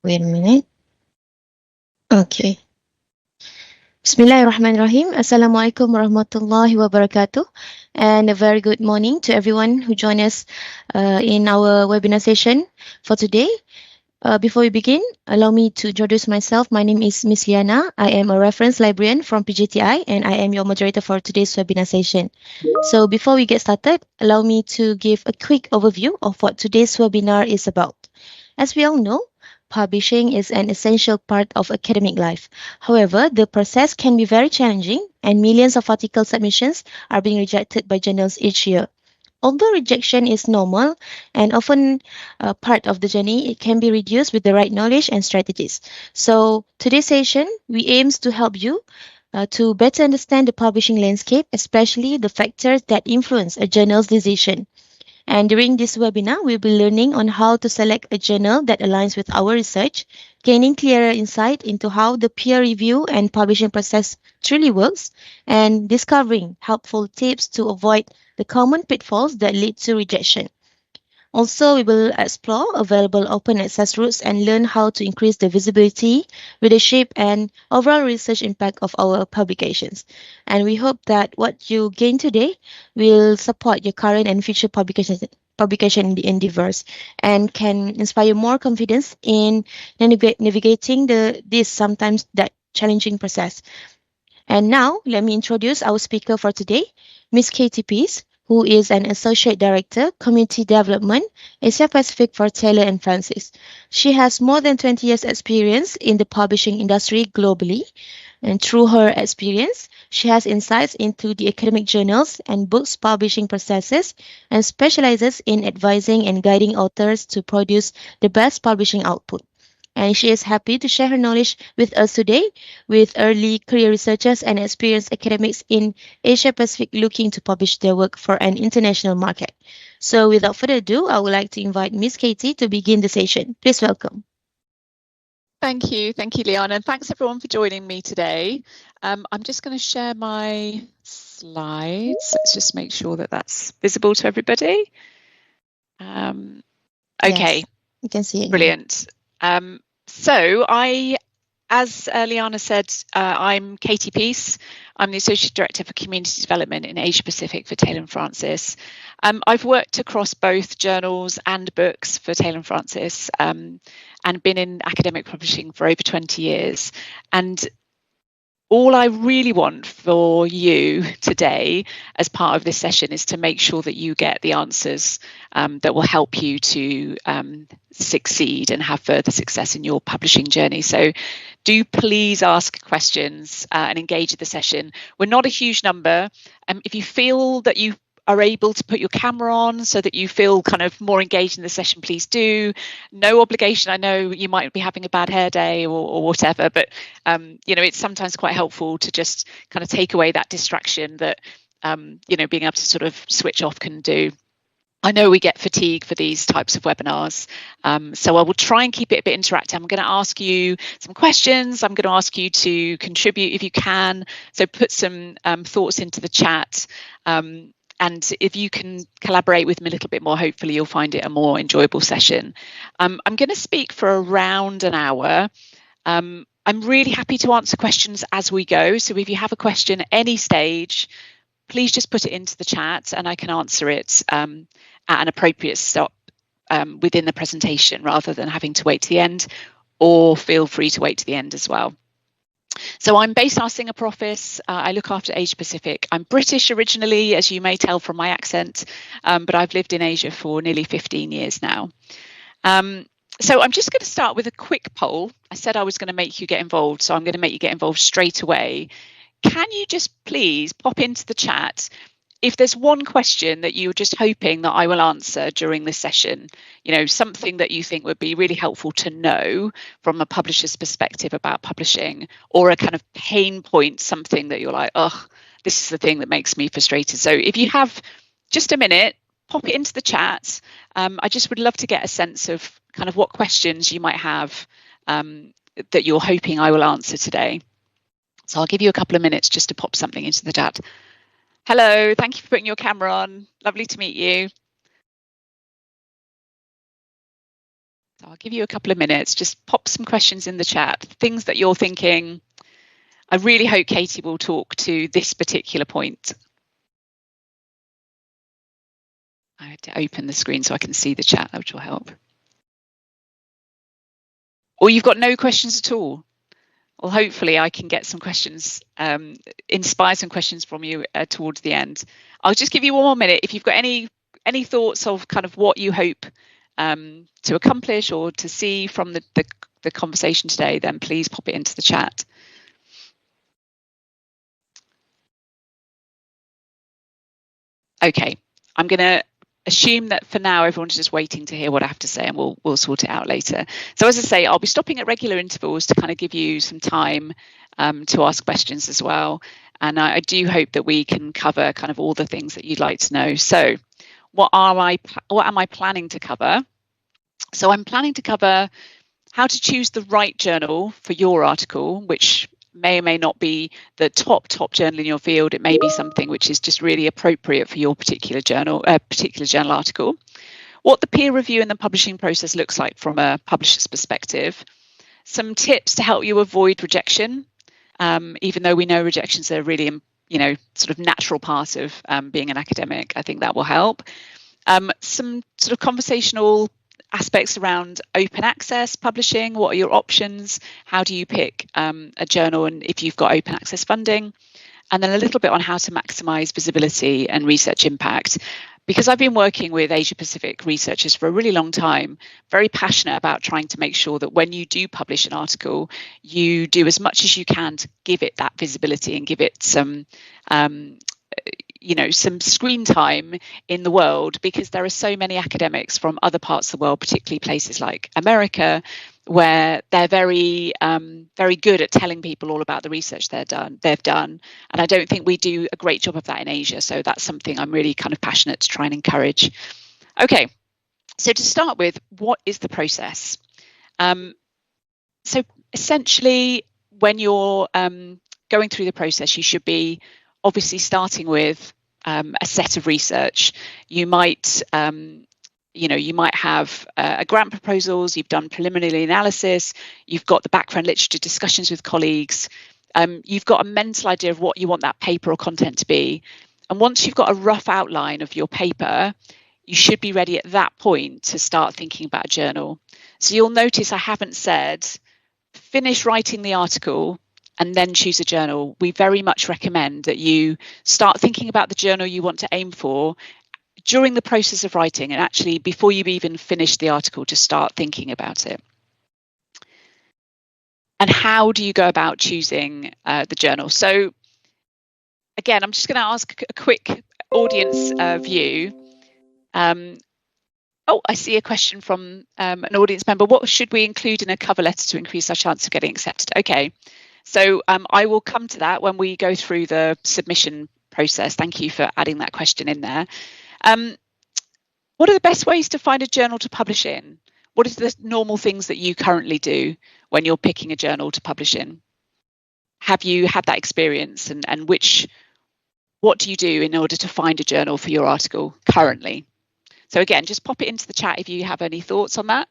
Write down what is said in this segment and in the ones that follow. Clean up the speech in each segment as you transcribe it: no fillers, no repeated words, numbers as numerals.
Wait a minute. Okay. Bismillahirrahmanirrahim. Assalamualaikum warahmatullahi wabarakatuh. And a very good morning to everyone who joined us in our webinar session for today. Before we begin, allow me to introduce myself. My name is Miss Liana. I am a reference librarian from PJTI and I am your moderator for today's webinar session. So before we get started, allow me to give a quick overview of what today's webinar is about. As we all know, publishing is an essential part of academic life. However, the process can be very challenging and millions of article submissions are being rejected by journals each year. Although rejection is normal and often part of the journey, it can be reduced with the right knowledge and strategies. So today's session, we aims to help you to better understand the publishing landscape, especially the factors that influence a journal's decision. And during this webinar, we'll be learning on how to select a journal that aligns with our research, gaining clearer insight into how the peer review and publishing process truly works, and discovering helpful tips to avoid the common pitfalls that lead to rejection. Also, we will explore available open access routes and learn how to increase the visibility, readership, and overall research impact of our publications. And we hope that what you gain today will support your current and future publication endeavors and can inspire more confidence in navigating this sometimes that challenging process. And now, let me introduce our speaker for today, Ms. Katie Peace, who is an Associate Director, Community Development, Asia Pacific for Taylor and Francis. She has more than 20 years' experience in the publishing industry globally. And through her experience, she has insights into the academic journals and books publishing processes and specializes in advising and guiding authors to produce the best publishing output. And she is happy to share her knowledge with us today with early career researchers and experienced academics in Asia Pacific looking to publish their work for an international market. So without further ado, I would like to invite Miss Katie to begin the session. Please welcome. Thank you, Liana, and thanks everyone for joining me today. I'm just going to share my slides. Let's just make sure that that's visible to everybody. Okay, yes, you can see it. Brilliant. So as Liana said, I'm Katie Peace. I'm the Associate Director for Community Development in Asia Pacific for Taylor & Francis. I've worked across both journals and books for Taylor & Francis and been in academic publishing for over 20 years. And all I really want for you today as part of this session is to make sure that you get the answers that will help you to succeed and have further success in your publishing journey. So do please ask questions and engage in the session. We're not a huge number. If you feel that you are able to put your camera on so that you feel kind of more engaged in the session, please do. No obligation. I know you might be having a bad hair day or whatever, but you know, it's sometimes quite helpful to just kind of take away that distraction that you know, being able to sort of switch off can do. I know we get fatigue for these types of webinars, so I will try and keep it a bit interactive. I'm going to ask you some questions. I'm going to ask you to contribute if you can. So put some thoughts into the chat. And if you can collaborate with me a little bit more, hopefully you'll find it a more enjoyable session. I'm going to speak for around an hour. I'm really happy to answer questions as we go. So if you have a question at any stage, please just put it into the chat and I can answer it at an appropriate stop within the presentation rather than having to wait to the end, or feel free to wait to the end as well. So I'm based in our Singapore office. I look after Asia Pacific. I'm British originally, as you may tell from my accent, but I've lived in Asia for nearly 15 years now. So I'm just going to start with a quick poll. I said I was going to make you get involved, so I'm going to make you get involved straight away. Can you just please pop into the chat if there's one question that you're just hoping that I will answer during this session, you know, something that you think would be really helpful to know from a publisher's perspective about publishing, or a kind of pain point, something that you're like, oh, this is the thing that makes me frustrated. So if you have just a minute, pop it into the chat. I just would love to get a sense of kind of what questions you might have that you're hoping I will answer today. So I'll give you a couple of minutes just to pop something into the chat. Hello, thank you for putting your camera on. Lovely to meet you. So I'll give you a couple of minutes, just pop some questions in the chat, things that you're thinking, I really hope Katie will talk to this particular point. I had to open the screen so I can see the chat, which will help. Or you've got no questions at all. Well, hopefully I can get some questions, inspire some questions from you towards the end. I'll just give you 1 more minute. If you've got any thoughts of kind of what you hope to accomplish or to see from the conversation today, then please pop it into the chat. Okay, I'm going to assume that for now everyone's just waiting to hear what I have to say, and we'll sort it out later. So as I say, I'll be stopping at regular intervals to kind of give you some time to ask questions as well. And I do hope that we can cover kind of all the things that you'd like to know. So what am I planning to cover? So I'm planning to cover how to choose the right journal for your article, which may or may not be the top journal in your field. It may be something which is just really appropriate for your particular journal article. What the peer review and the publishing process looks like from a publisher's perspective. Some tips to help you avoid rejection, even though we know rejections are really, sort of natural part of being an academic. I think that will help. Some sort of conversational aspects around open access publishing. What are your options? How do you pick a journal, and if you've got open access funding? And then a little bit on how to maximize visibility and research impact. Because I've been working with Asia Pacific researchers for a really long time, very passionate about trying to make sure that when you do publish an article, you do as much as you can to give it that visibility and give it some some screen time in the world, because there are so many academics from other parts of the world, particularly places like America, where they're very good at telling people all about the research they've done. And I don't think we do a great job of that in Asia. So that's something I'm really kind of passionate to try and encourage. Okay, so to start with, what is the process? So essentially, when you're going through the process, you should be obviously starting with a set of research. You might have grant proposals, you've done preliminary analysis, you've got the background literature discussions with colleagues, you've got a mental idea of what you want that paper or content to be. And once you've got a rough outline of your paper, you should be ready at that point to start thinking about a journal. So you'll notice I haven't said finish writing the article and then choose a journal. We very much recommend that you start thinking about the journal you want to aim for during the process of writing, and actually before you even finish the article, to start thinking about it. And how do you go about choosing the journal? So again, I'm just going to ask a quick audience view. Oh, I see a question from an audience member. What should we include in a cover letter to increase our chance of getting accepted? Okay. So I will come to that when we go through the submission process. Thank you for adding that question in there. What are the best ways to find a journal to publish in? What are the normal things that you currently do when you're picking a journal to publish in? Have you had that experience, and what do you do in order to find a journal for your article currently? So again, just pop it into the chat if you have any thoughts on that.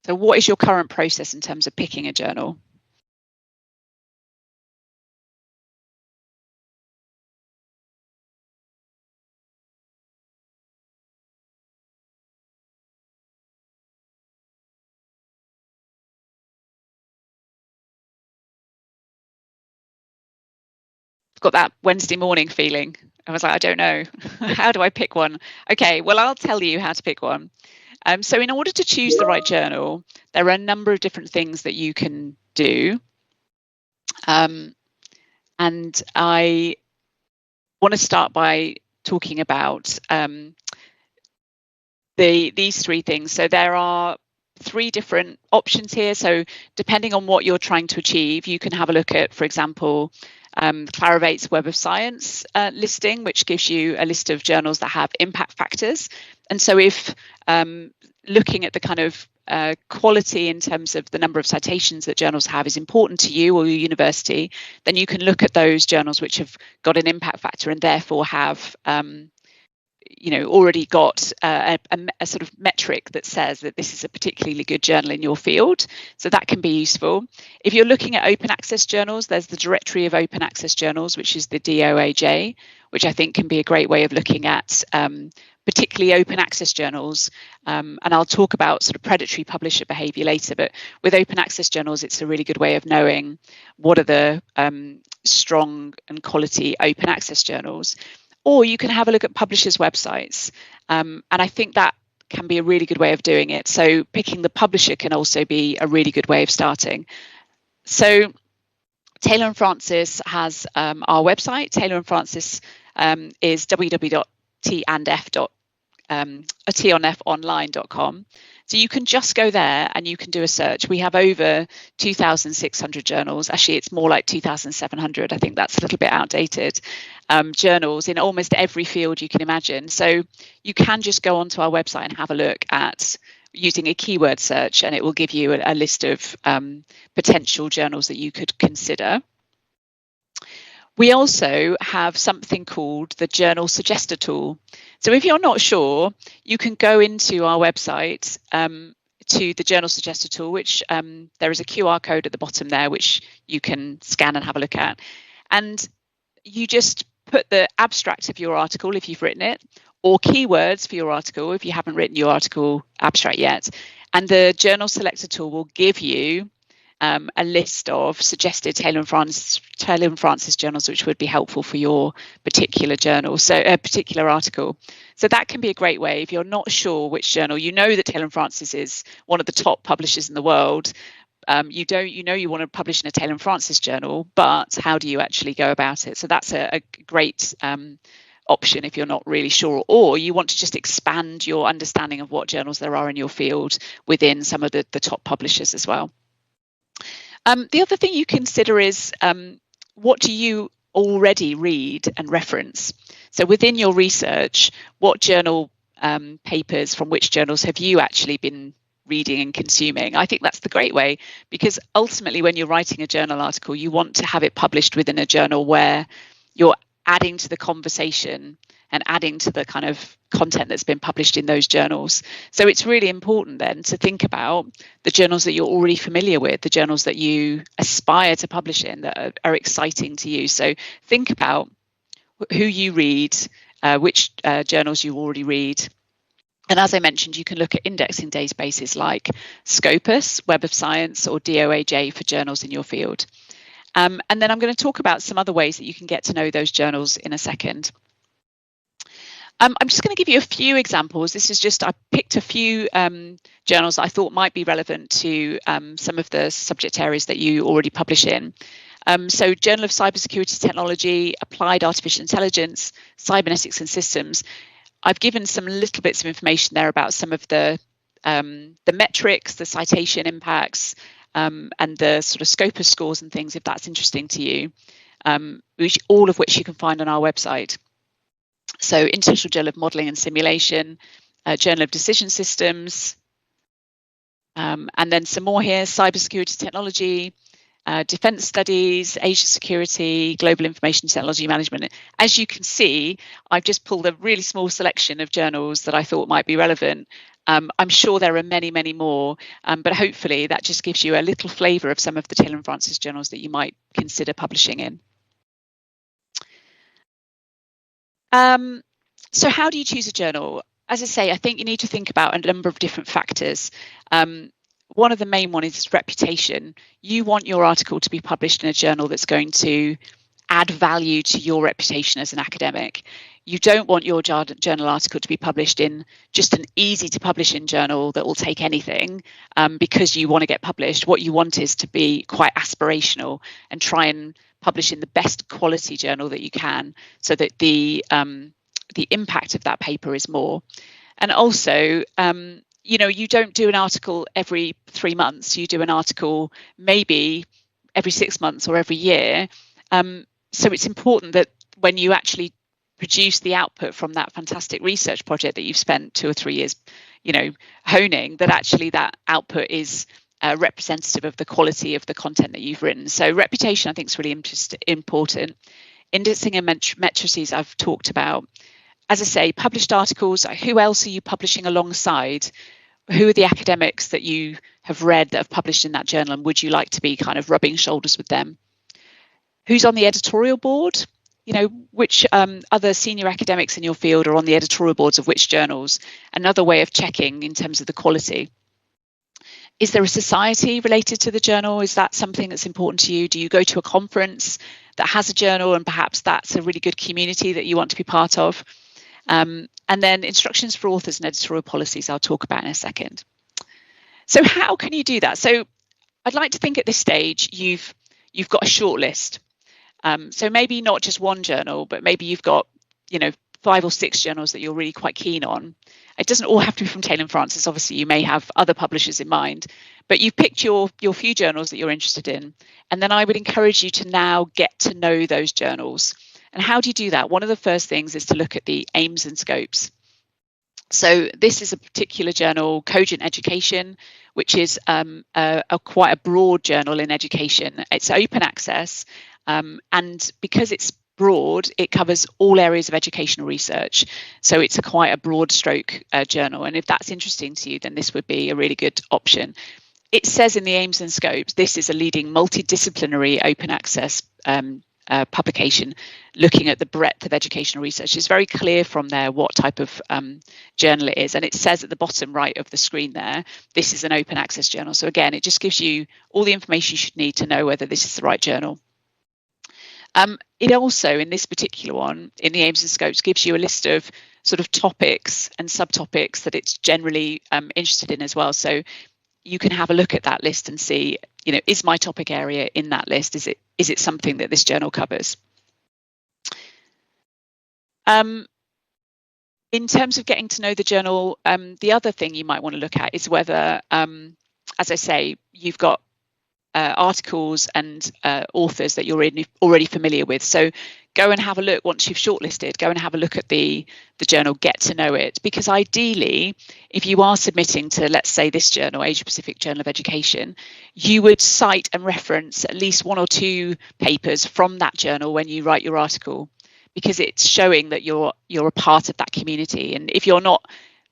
So what is your current process in terms of picking a journal? I've got that Wednesday morning feeling. I was like, I don't know. How do I pick one? Okay, well, I'll tell you how to pick one. So in order to choose the right journal, there are a number of different things that you can do. And I want to start by talking about these three things. So there are 3 different options here. So depending on what you're trying to achieve, you can have a look at, for example, Clarivate's Web of Science listing, which gives you a list of journals that have impact factors. And so if looking at the kind of quality in terms of the number of citations that journals have is important to you or your university, then you can look at those journals which have got an impact factor and therefore have already got a sort of metric that says that this is a particularly good journal in your field. So that can be useful. If you're looking at open access journals, there's the Directory of Open Access Journals, which is the DOAJ, which I think can be a great way of looking at particularly open access journals. And I'll talk about sort of predatory publisher behaviour later, but with open access journals, it's a really good way of knowing what are the strong and quality open access journals. Or you can have a look at publishers' websites. And I think that can be a really good way of doing it. So picking the publisher can also be a really good way of starting. So Taylor & Francis has our website. Taylor & Francis is www.tonfonline.com. So you can just go there and you can do a search. We have over 2,600 journals. Actually, it's more like 2,700. I think that's a little bit outdated. Journals in almost every field you can imagine. So you can just go onto our website and have a look at using a keyword search, and it will give you a list of potential journals that you could consider. We also have something called the Journal Suggester tool. So if you're not sure, you can go into our website to the Journal Suggester tool, which there is a QR code at the bottom there, which you can scan and have a look at. And you just put the abstract of your article, if you've written it, or keywords for your article, if you haven't written your article abstract yet. And the Journal Selector tool will give you a list of suggested Taylor & Francis journals which would be helpful for your particular journal, so a particular article. So that can be a great way if you're not sure which journal. You know that Taylor & Francis is one of the top publishers in the world. You want to publish in a Taylor & Francis journal, but how do you actually go about it? So that's a great option if you're not really sure, or you want to just expand your understanding of what journals there are in your field within some of the top publishers as well. The other thing you consider is what do you already read and reference? So within your research, what journal papers from which journals have you actually been reading and consuming? I think that's the great way, because ultimately when you're writing a journal article, you want to have it published within a journal where you're adding to the conversation and adding to the kind of content that's been published in those journals. So it's really important then to think about the journals that you're already familiar with, the journals that you aspire to publish in that are exciting to you. So think about who you read, which journals you already read. And as I mentioned, you can look at indexing databases like Scopus, Web of Science, or DOAJ for journals in your field. And then I'm going to talk about some other ways that you can get to know those journals in a second. I'm just going to give you a few examples. This is just, I picked a few journals that I thought might be relevant to some of the subject areas that you already publish in. So Journal of Cybersecurity Technology, Applied Artificial Intelligence, Cybernetics and Systems. I've given some little bits of information there about some of the metrics, the citation impacts, and the sort of Scopus scores and things, if that's interesting to you, all of which you can find on our website. So International Journal of Modelling and Simulation, Journal of Decision Systems, and then some more here, Cybersecurity Technology, Defence Studies, Asia Security, Global Information Technology Management. As you can see, I've just pulled a really small selection of journals that I thought might be relevant. I'm sure there are many, many more, but hopefully that just gives you a little flavour of some of the Taylor & Francis journals that you might consider publishing in. So how do you choose a journal? As I say, I think you need to think about a number of different factors. One of the main one is reputation. You want your article to be published in a journal that's going to add value to your reputation as an academic. You don't want your journal article to be published in just an easy to publish in journal that will take anything because you want to get published. What you want is to be quite aspirational and try and publish in the best quality journal that you can, so that the impact of that paper is more. And also, you don't do an article every 3 months. You do an article maybe every 6 months or every year. So it's important that when you actually produce the output from that fantastic research project that you've spent 2 or 3 years, honing that actually that output is representative of the quality of the content that you've written. So reputation, I think, is really important. Indexing and matrices I've talked about. As I say, published articles, who else are you publishing alongside? Who are the academics that you have read that have published in that journal, and would you like to be kind of rubbing shoulders with them? Who's on the editorial board? Which other senior academics in your field are on the editorial boards of which journals? Another way of checking in terms of the quality. Is there a society related to the journal? Is that something that's important to you? Do you go to a conference that has a journal and perhaps that's a really good community that you want to be part of? And then instructions for authors and editorial policies I'll talk about in a second. So how can you do that? So I'd like to think at this stage you've got a short list. So maybe not just one journal, but maybe you've got 5 or 6 journals that you're really quite keen on. It doesn't all have to be from Taylor & Francis. Obviously, you may have other publishers in mind, but you've picked your few journals that you're interested in. And then I would encourage you to now get to know those journals. And how do you do that? One of the first things is to look at the aims and scopes. So this is a particular journal, Cogent Education, which is quite a broad journal in education. It's open access, and because it's broad, it covers all areas of educational research. So it's quite a broad stroke journal. And if that's interesting to you, then this would be a really good option. It says in the aims and scopes, this is a leading multidisciplinary open access publication looking at the breadth of educational research. It's very clear from there what type of journal it is. And it says at the bottom right of the screen there, this is an open access journal. So again, it just gives you all the information you should need to know whether this is the right journal. It also, in this particular one, in the aims and scopes, gives you a list of sort of topics and subtopics that it's generally interested in as well. So you can have a look at that list and see, is my topic area in that list? Is it something that this journal covers? In terms of getting to know the journal, the other thing you might want to look at is whether, as I say, you've got articles and authors that you're already familiar with. So go and have a look once you've shortlisted, go and have a look at the journal, get to know it. Because ideally, if you are submitting to, let's say, this journal, Asia Pacific Journal of Education, you would cite and reference at least 1 or 2 papers from that journal when you write your article, because it's showing that you're a part of that community. And if you're not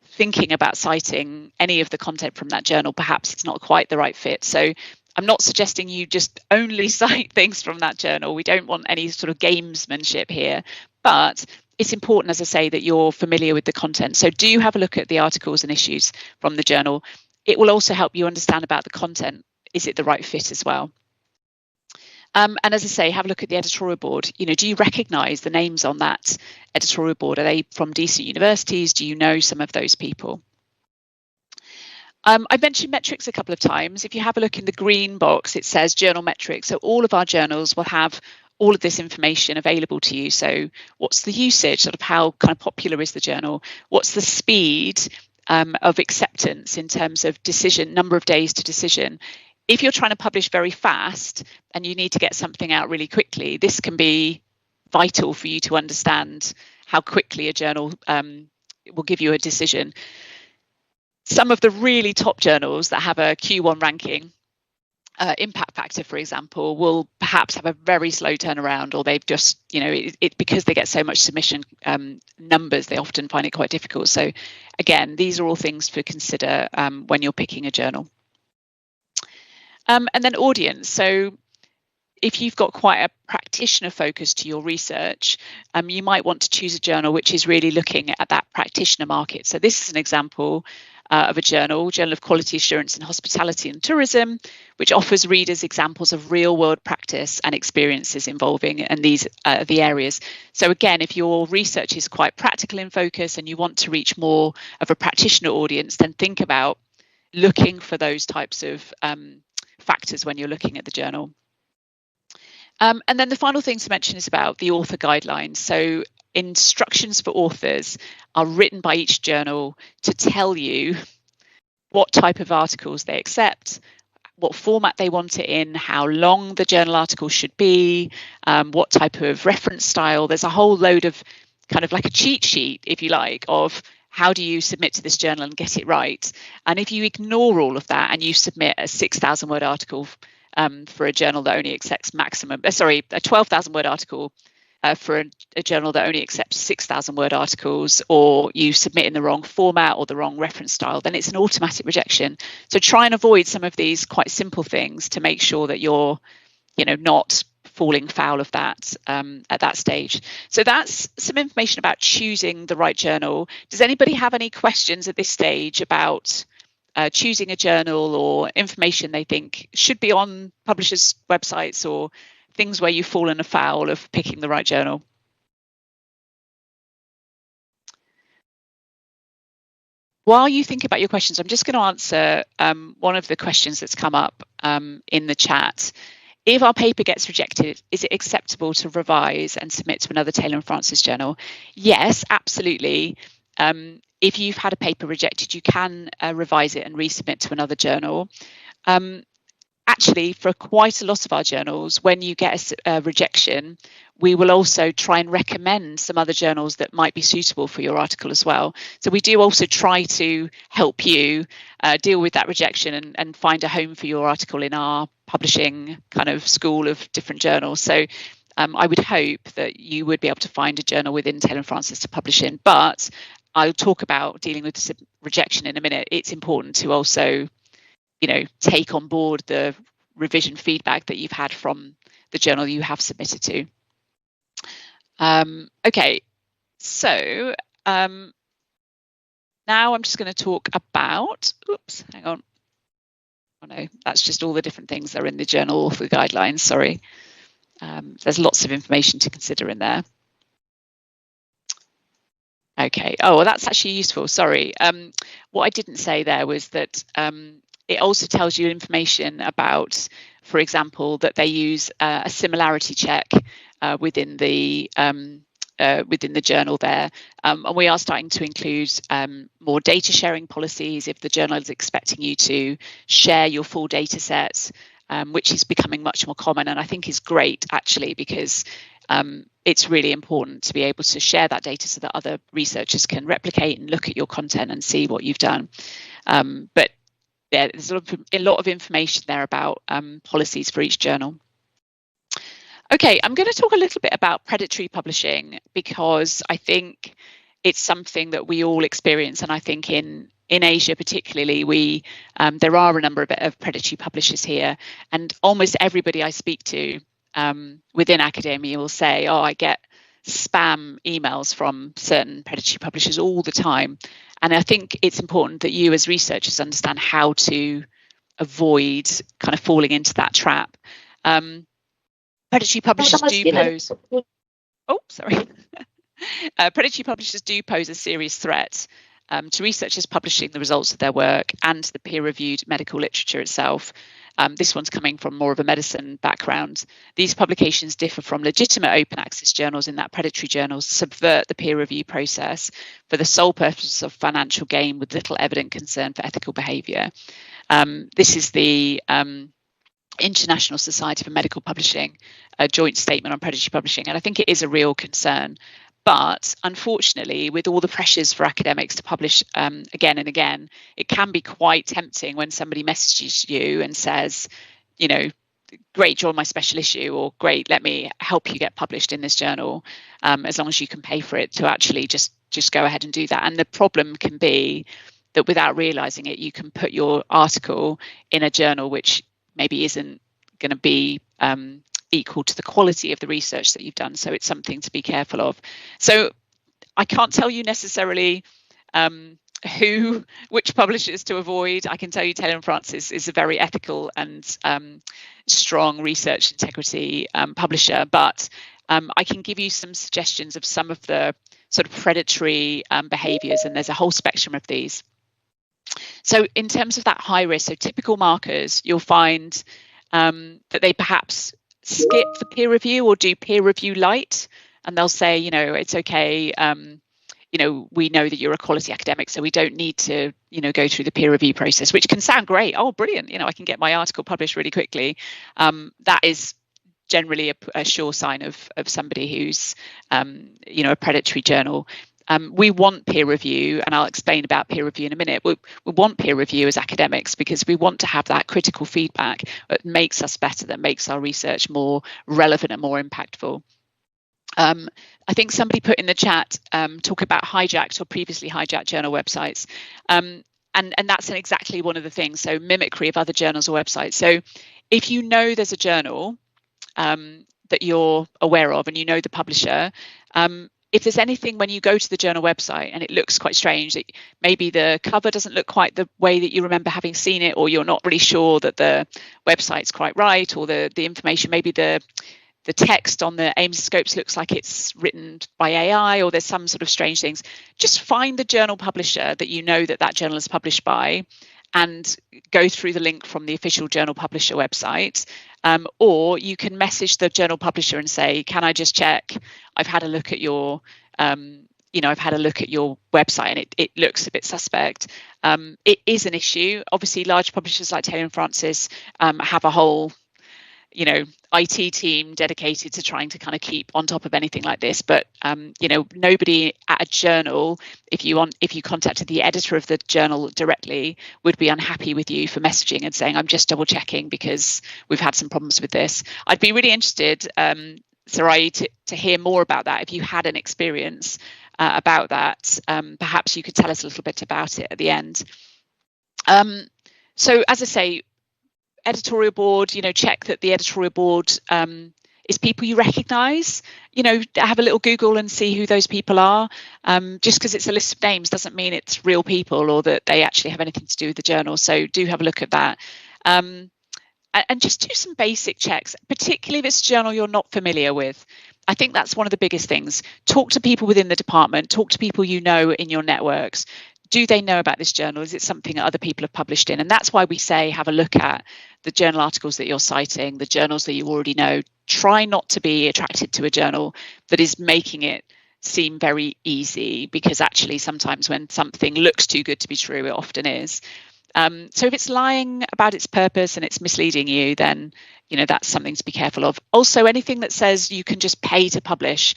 thinking about citing any of the content from that journal, perhaps it's not quite the right fit. So I'm not suggesting you just only cite things from that journal. We don't want any sort of gamesmanship here, but it's important, as I say, that you're familiar with the content. So do have a look at the articles and issues from the journal. It will also help you understand about the content. Is it the right fit as well? And as I say, have a look at the editorial board. Do you recognise the names on that editorial board? Are they from decent universities? Do you know some of those people? I mentioned metrics a couple of times. If you have a look in the green box, it says journal metrics. So all of our journals will have all of this information available to you. So what's the usage, sort of how kind of popular is the journal? What's the speed of acceptance in terms of decision, number of days to decision? If you're trying to publish very fast and you need to get something out really quickly, this can be vital for you to understand how quickly a journal will give you a decision. Some of the really top journals that have a Q1 ranking, Impact Factor, for example, will perhaps have a very slow turnaround, or they've just, because they get so much submission numbers, they often find it quite difficult. So again, these are all things to consider when you're picking a journal. And then audience. So if you've got quite a practitioner focus to your research, you might want to choose a journal which is really looking at that practitioner market. So this is an example of a journal of Quality Assurance in Hospitality and Tourism, which offers readers examples of real-world practice and experiences involving and these the areas. So again, if your research is quite practical in focus and you want to reach more of a practitioner audience, then think about looking for those types of factors when you're looking at the journal. And then the final thing to mention is about the author guidelines. So instructions for authors are written by each journal to tell you what type of articles they accept, what format they want it in, how long the journal article should be, what type of reference style. There's a whole load of kind of like a cheat sheet, if you like, of how do you submit to this journal and get it right? And if you ignore all of that and you submit a 6,000 word article for a journal that only accepts a 12,000 word article for a journal that only accepts 6,000 word articles, or you submit in the wrong format or the wrong reference style, then it's an automatic rejection. So try and avoid some of these quite simple things to make sure that you're, not falling foul of that at that stage. So that's some information about choosing the right journal. Does anybody have any questions at this stage about choosing a journal, or information they think should be on publishers' websites, or things where you've fallen afoul of picking the right journal? While you think about your questions, I'm just going to answer one of the questions that's come up in the chat. If our paper gets rejected, is it acceptable to revise and submit to another Taylor and Francis journal? Yes, absolutely. If you've had a paper rejected, you can revise it and resubmit to another journal. Actually, for quite a lot of our journals, when you get a rejection, we will also try and recommend some other journals that might be suitable for your article as well. So we do also try to help you deal with that rejection and find a home for your article in our publishing kind of school of different journals. So I would hope that you would be able to find a journal within Taylor and Francis to publish in. But I'll talk about dealing with rejection in a minute. It's important to also take on board the revision feedback that you've had from the journal you have submitted to. Okay, so now I'm just going to talk about, hang on. Oh no, that's just all the different things that are in the journal author guidelines, sorry. There's lots of information to consider in there. Okay, oh, well, that's actually useful, sorry. What I didn't say there was that it also tells you information about, for example, that they use a similarity check within the journal there, and we are starting to include more data sharing policies if the journal is expecting you to share your full data set, which is becoming much more common, and I think is great actually, because it's really important to be able to share that data so that other researchers can replicate and look at your content and see what you've done. But yeah, there's a lot of information there about policies for each journal. Okay, I'm going to talk a little bit about predatory publishing, because I think it's something that we all experience, and I think in Asia particularly, there are a number of predatory publishers here, and almost everybody I speak to within academia will say, oh, I get spam emails from certain predatory publishers all the time. And I think it's important that you as researchers understand how to avoid kind of falling into that trap. Predatory publishers do pose... Oh, sorry. Predatory publishers do pose a serious threat to researchers publishing the results of their work and the peer-reviewed medical literature itself. This one's coming from more of a medicine background. These publications differ from legitimate open access journals in that predatory journals subvert the peer review process for the sole purpose of financial gain with little evident concern for ethical behaviour. This is the International Society for Medical Publishing, a joint statement on predatory publishing, and I think it is a real concern. But unfortunately, with all the pressures for academics to publish again and again, it can be quite tempting when somebody messages you and says, great, join my special issue, or great, let me help you get published in this journal, as long as you can pay for it, to actually just go ahead and do that. And the problem can be that without realizing it, you can put your article in a journal which maybe isn't going to be equal to the quality of the research that you've done. So it's something to be careful of. So I can't tell you necessarily which publishers to avoid. I can tell you Taylor and Francis is a very ethical and strong research integrity publisher, but I can give you some suggestions of some of the sort of predatory behaviours, and there's a whole spectrum of these. So in terms of that high risk, so typical markers, you'll find that they perhaps skip the peer review or do peer review light, and they'll say, it's okay, we know that you're a quality academic, so we don't need to, go through the peer review process, which can sound great. Oh, brilliant, I can get my article published really quickly. That is generally a sure sign of somebody who's, a predatory journal. We want peer review, and I'll explain about peer review in a minute. We want peer review as academics because we want to have that critical feedback that makes us better, that makes our research more relevant and more impactful. I think somebody put in the chat, talk about hijacked or previously hijacked journal websites. And that's exactly one of the things, so mimicry of other journals or websites. So if you know there's a journal that you're aware of and you know the publisher, if there's anything when you go to the journal website and it looks quite strange, that maybe the cover doesn't look quite the way that you remember having seen it, or you're not really sure that the website's quite right, or the information, maybe the text on the aims and scopes looks like it's written by AI, or there's some sort of strange things, just find the journal publisher that you know that journal is published by and go through the link from the official journal publisher website. Or you can message the journal publisher and say, can I just check? I've had a look at your I've had a look at your website and it looks a bit suspect. It is an issue. Obviously, large publishers like Taylor & Francis have a whole IT team dedicated to trying to kind of keep on top of anything like this. But nobody at a journal, if you contacted the editor of the journal directly, would be unhappy with you for messaging and saying, I'm just double checking because we've had some problems with this. I'd be really interested, Sarai, to hear more about that. If you had an experience about that, perhaps you could tell us a little bit about it at the end. So as I say, editorial board, check that the editorial board is people you recognise. Have a little Google and see who those people are. Just because it's a list of names doesn't mean it's real people or that they actually have anything to do with the journal. So do have a look at that. And just do some basic checks, particularly if it's a journal you're not familiar with. I think that's one of the biggest things. Talk to people within the department, talk to people you know in your networks. Do they know about this journal? Is it something that other people have published in? And that's why we say have a look at the journal articles that you're citing, the journals that you already know. Try not to be attracted to a journal that is making it seem very easy, because actually sometimes when something looks too good to be true, it often is. So if it's lying about its purpose and it's misleading you, then that's something to be careful of. Also, anything that says you can just pay to publish.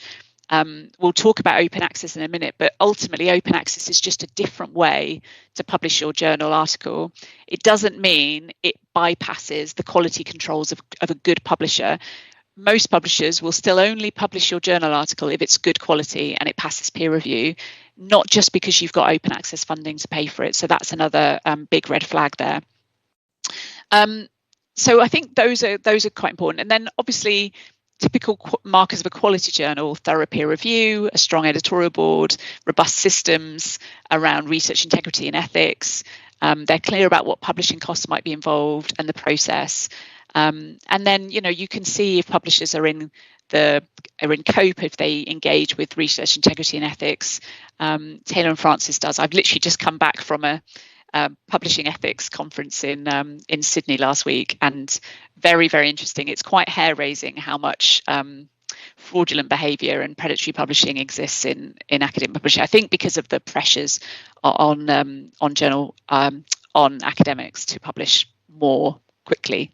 We'll talk about open access in a minute, but ultimately open access is just a different way to publish your journal article. It doesn't mean it bypasses the quality controls of a good publisher. Most publishers will still only publish your journal article if it's good quality and it passes peer review, not just because you've got open access funding to pay for it. So that's another big red flag there. So I think those are quite important. And then obviously, typical markers of a quality journal: thorough peer review, a strong editorial board, robust systems around research integrity and ethics. They're clear about what publishing costs might be involved and the process. And then, you can see if publishers are in COPE, if they engage with research integrity and ethics. Taylor & Francis does. I've literally just come back from a publishing ethics conference in Sydney last week, and very, very interesting. It's quite hair-raising how much fraudulent behaviour and predatory publishing exists in academic publishing. I think because of the pressures on academics to publish more quickly.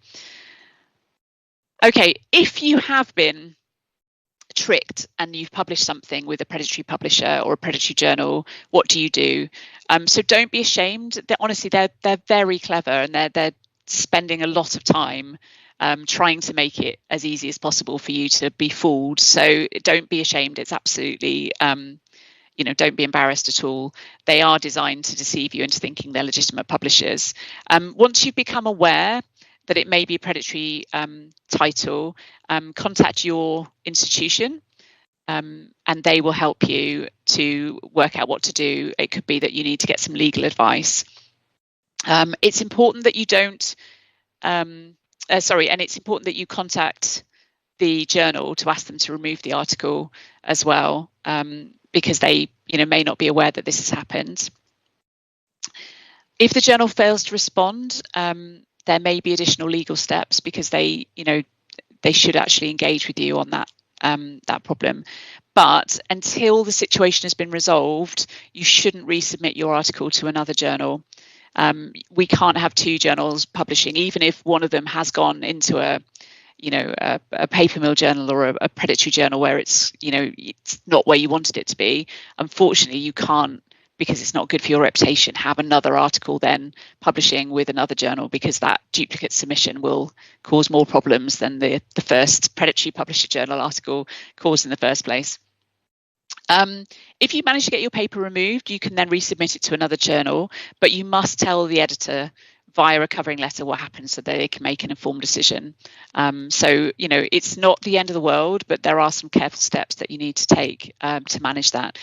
Okay, if you have been tricked and you've published something with a predatory publisher or a predatory journal, what do you do? So don't be ashamed. Honestly, they're very clever, and they're spending a lot of time trying to make it as easy as possible for you to be fooled. So don't be ashamed. It's absolutely don't be embarrassed at all. They are designed to deceive you into thinking they're legitimate publishers. Once you've become aware that it may be a predatory title, contact your institution, and they will help you to work out what to do. It could be that you need to get some legal advice. It's important that you don't, and it's important that you contact the journal to ask them to remove the article as well, because they may not be aware that this has happened. If the journal fails to respond, there may be additional legal steps, because they should actually engage with you on that problem. But until the situation has been resolved, you shouldn't resubmit your article to another journal. We can't have two journals publishing, even if one of them has gone into a a paper mill journal or a predatory journal where it's not where you wanted it to be, unfortunately you can't, because it's not good for your reputation, have another article then publishing with another journal, because that duplicate submission will cause more problems than the first predatory publisher journal article caused in the first place. If you manage to get your paper removed, you can then resubmit it to another journal, but you must tell the editor via a covering letter what happens so that they can make an informed decision. So, it's not the end of the world, but there are some careful steps that you need to take to manage that.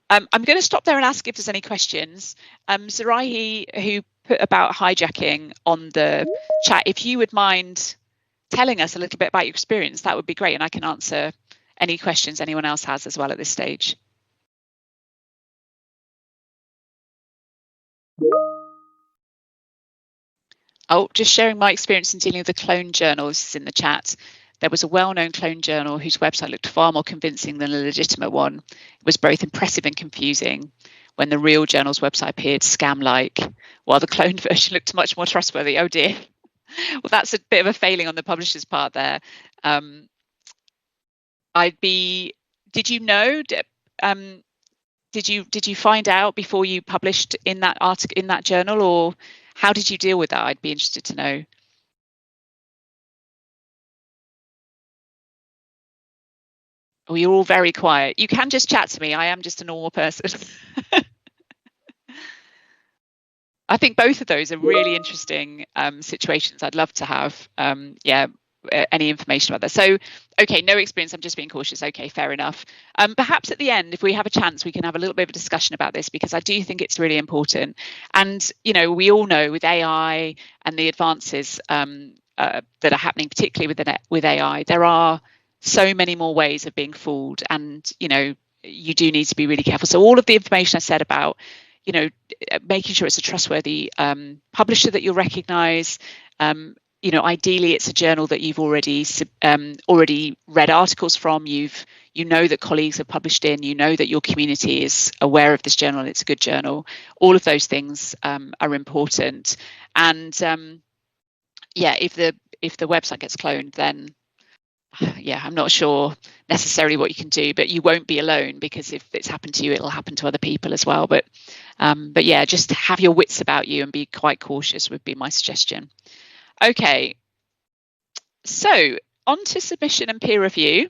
I'm going to stop there and ask if there's any questions. Zarahi, who put about hijacking on the chat, if you would mind telling us a little bit about your experience, that would be great, and I can answer any questions anyone else has as well at this stage. Oh, just sharing my experience in dealing with a clone journal. This is in the chat. There was a well-known clone journal whose website looked far more convincing than a legitimate one. It was both impressive and confusing. When the real journal's website appeared scam-like, while the cloned version looked much more trustworthy. Oh dear. Well, that's a bit of a failing on the publisher's part there. Did you know? Did you find out before you published in that article, in that journal, or how did you deal with that? I'd be interested to know. Oh, you're all very quiet. You can just chat to me. I am just a normal person. I think both of those are really interesting situations. I'd love to have, any information about that. So, okay, no experience. I'm just being cautious. Okay, fair enough. Perhaps at the end, if we have a chance, we can have a little bit of a discussion about this, because I do think it's really important. And, we all know with AI and the advances that are happening, particularly with AI, there are so many more ways of being fooled, and, you do need to be really careful. So all of the information I said about making sure it's a trustworthy publisher that you'll recognise. Ideally, it's a journal that you've already read articles from. You know that colleagues have published in. You know that your community is aware of this journal and it's a good journal. All of those things are important. And if the website gets cloned, then I'm not sure necessarily what you can do, but you won't be alone, because if it's happened to you, it'll happen to other people as well. But just have your wits about you and be quite cautious would be my suggestion. Okay, so on to submission and peer review.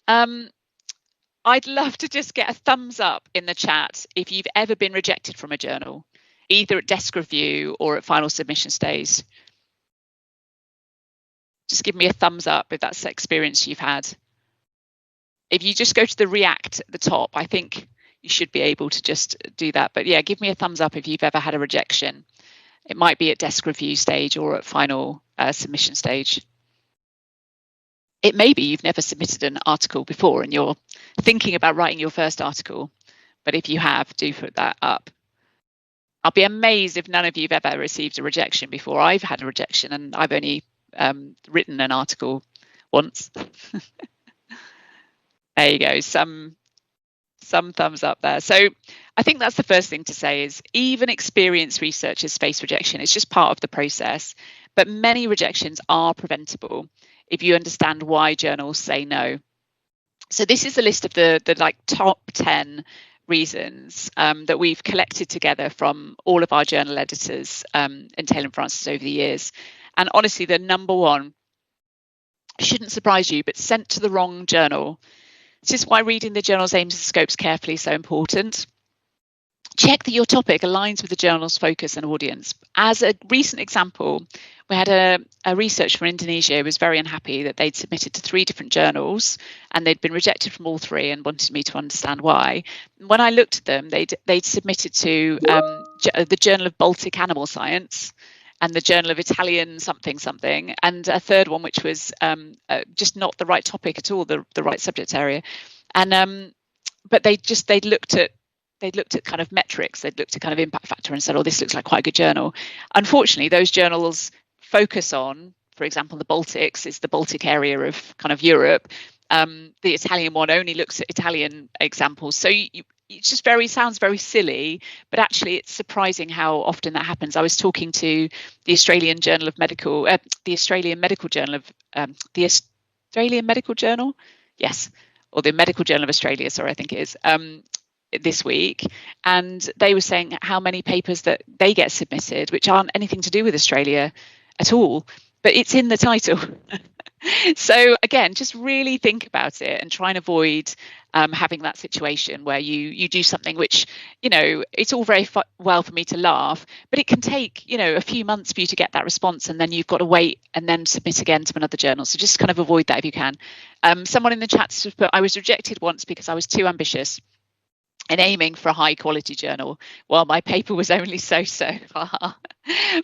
I'd love to just get a thumbs up in the chat if you've ever been rejected from a journal, either at desk review or at final submission stage. Just give me a thumbs up if that's the experience you've had. If you just go to the React at the top, I think you should be able to just do that. But yeah, give me a thumbs up if you've ever had a rejection. It might be at desk review stage or at final submission stage. It may be you've never submitted an article before and you're thinking about writing your first article. But if you have, do put that up. I'll be amazed if none of you have ever received a rejection before. I've had a rejection and I've only written an article once. There you go, some thumbs up there. So I think that's the first thing to say, is even experienced researchers face rejection. It's just part of the process, but many rejections are preventable if you understand why journals say no. So this is a list of the top 10 reasons that we've collected together from all of our journal editors in Taylor & Francis over the years. And honestly, the number one shouldn't surprise you, but sent to the wrong journal. This is why reading the journal's aims and scopes carefully is so important. Check that your topic aligns with the journal's focus and audience. As a recent example, we had a researcher from Indonesia who was very unhappy that they'd submitted to 3 different journals and they'd been rejected from all 3 and wanted me to understand why. When I looked at them, they'd submitted to the Journal of Baltic Animal Science and the Journal of Italian something, and a third one which was just not the right topic at all, the right subject area. And but they'd looked at kind of metrics, they'd looked at kind of impact factor and said, oh, this looks like quite a good journal. Unfortunately, those journals focus on, for example, the Baltics is the Baltic area of kind of Europe. The Italian one only looks at Italian examples. So it just sounds very silly, but actually it's surprising how often that happens. I was talking to the Australian Journal of Medical, the Australian Medical Journal of the Australian Medical Journal, yes, or the Medical Journal of Australia, sorry, I think it is, this week, and they were saying how many papers that they get submitted which aren't anything to do with Australia at all, but it's in the title. So again, just really think about it and try and avoid having that situation where you do something which, it's all very well for me to laugh, but it can take, a few months for you to get that response, and then you've got to wait and then submit again to another journal. So just kind of avoid that if you can. Someone in the chat put, I was rejected once because I was too ambitious and aiming for a high quality journal while my paper was only so-so.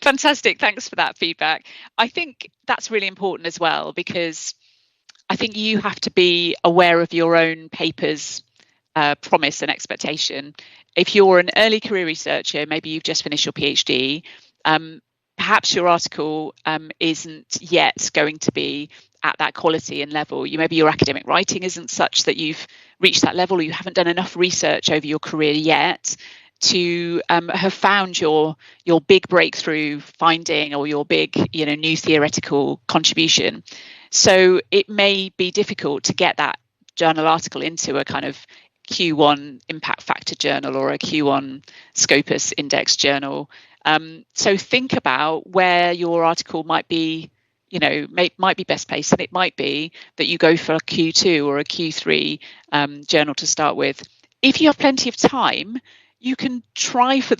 Fantastic. Thanks for that feedback. I think that's really important as well, because I think you have to be aware of your own paper's promise and expectation. If you're an early career researcher, maybe you've just finished your PhD, perhaps your article isn't yet going to be at that quality and level. Maybe your academic writing isn't such that you've reached that level, or you haven't done enough research over your career yet to have found your big breakthrough finding or your big new theoretical contribution. So it may be difficult to get that journal article into a kind of Q1 impact factor journal or a Q1 Scopus index journal. So think about where your article might be, might be best placed, and it might be that you go for a Q2 or a Q3 journal to start with. If you have plenty of time, you can try for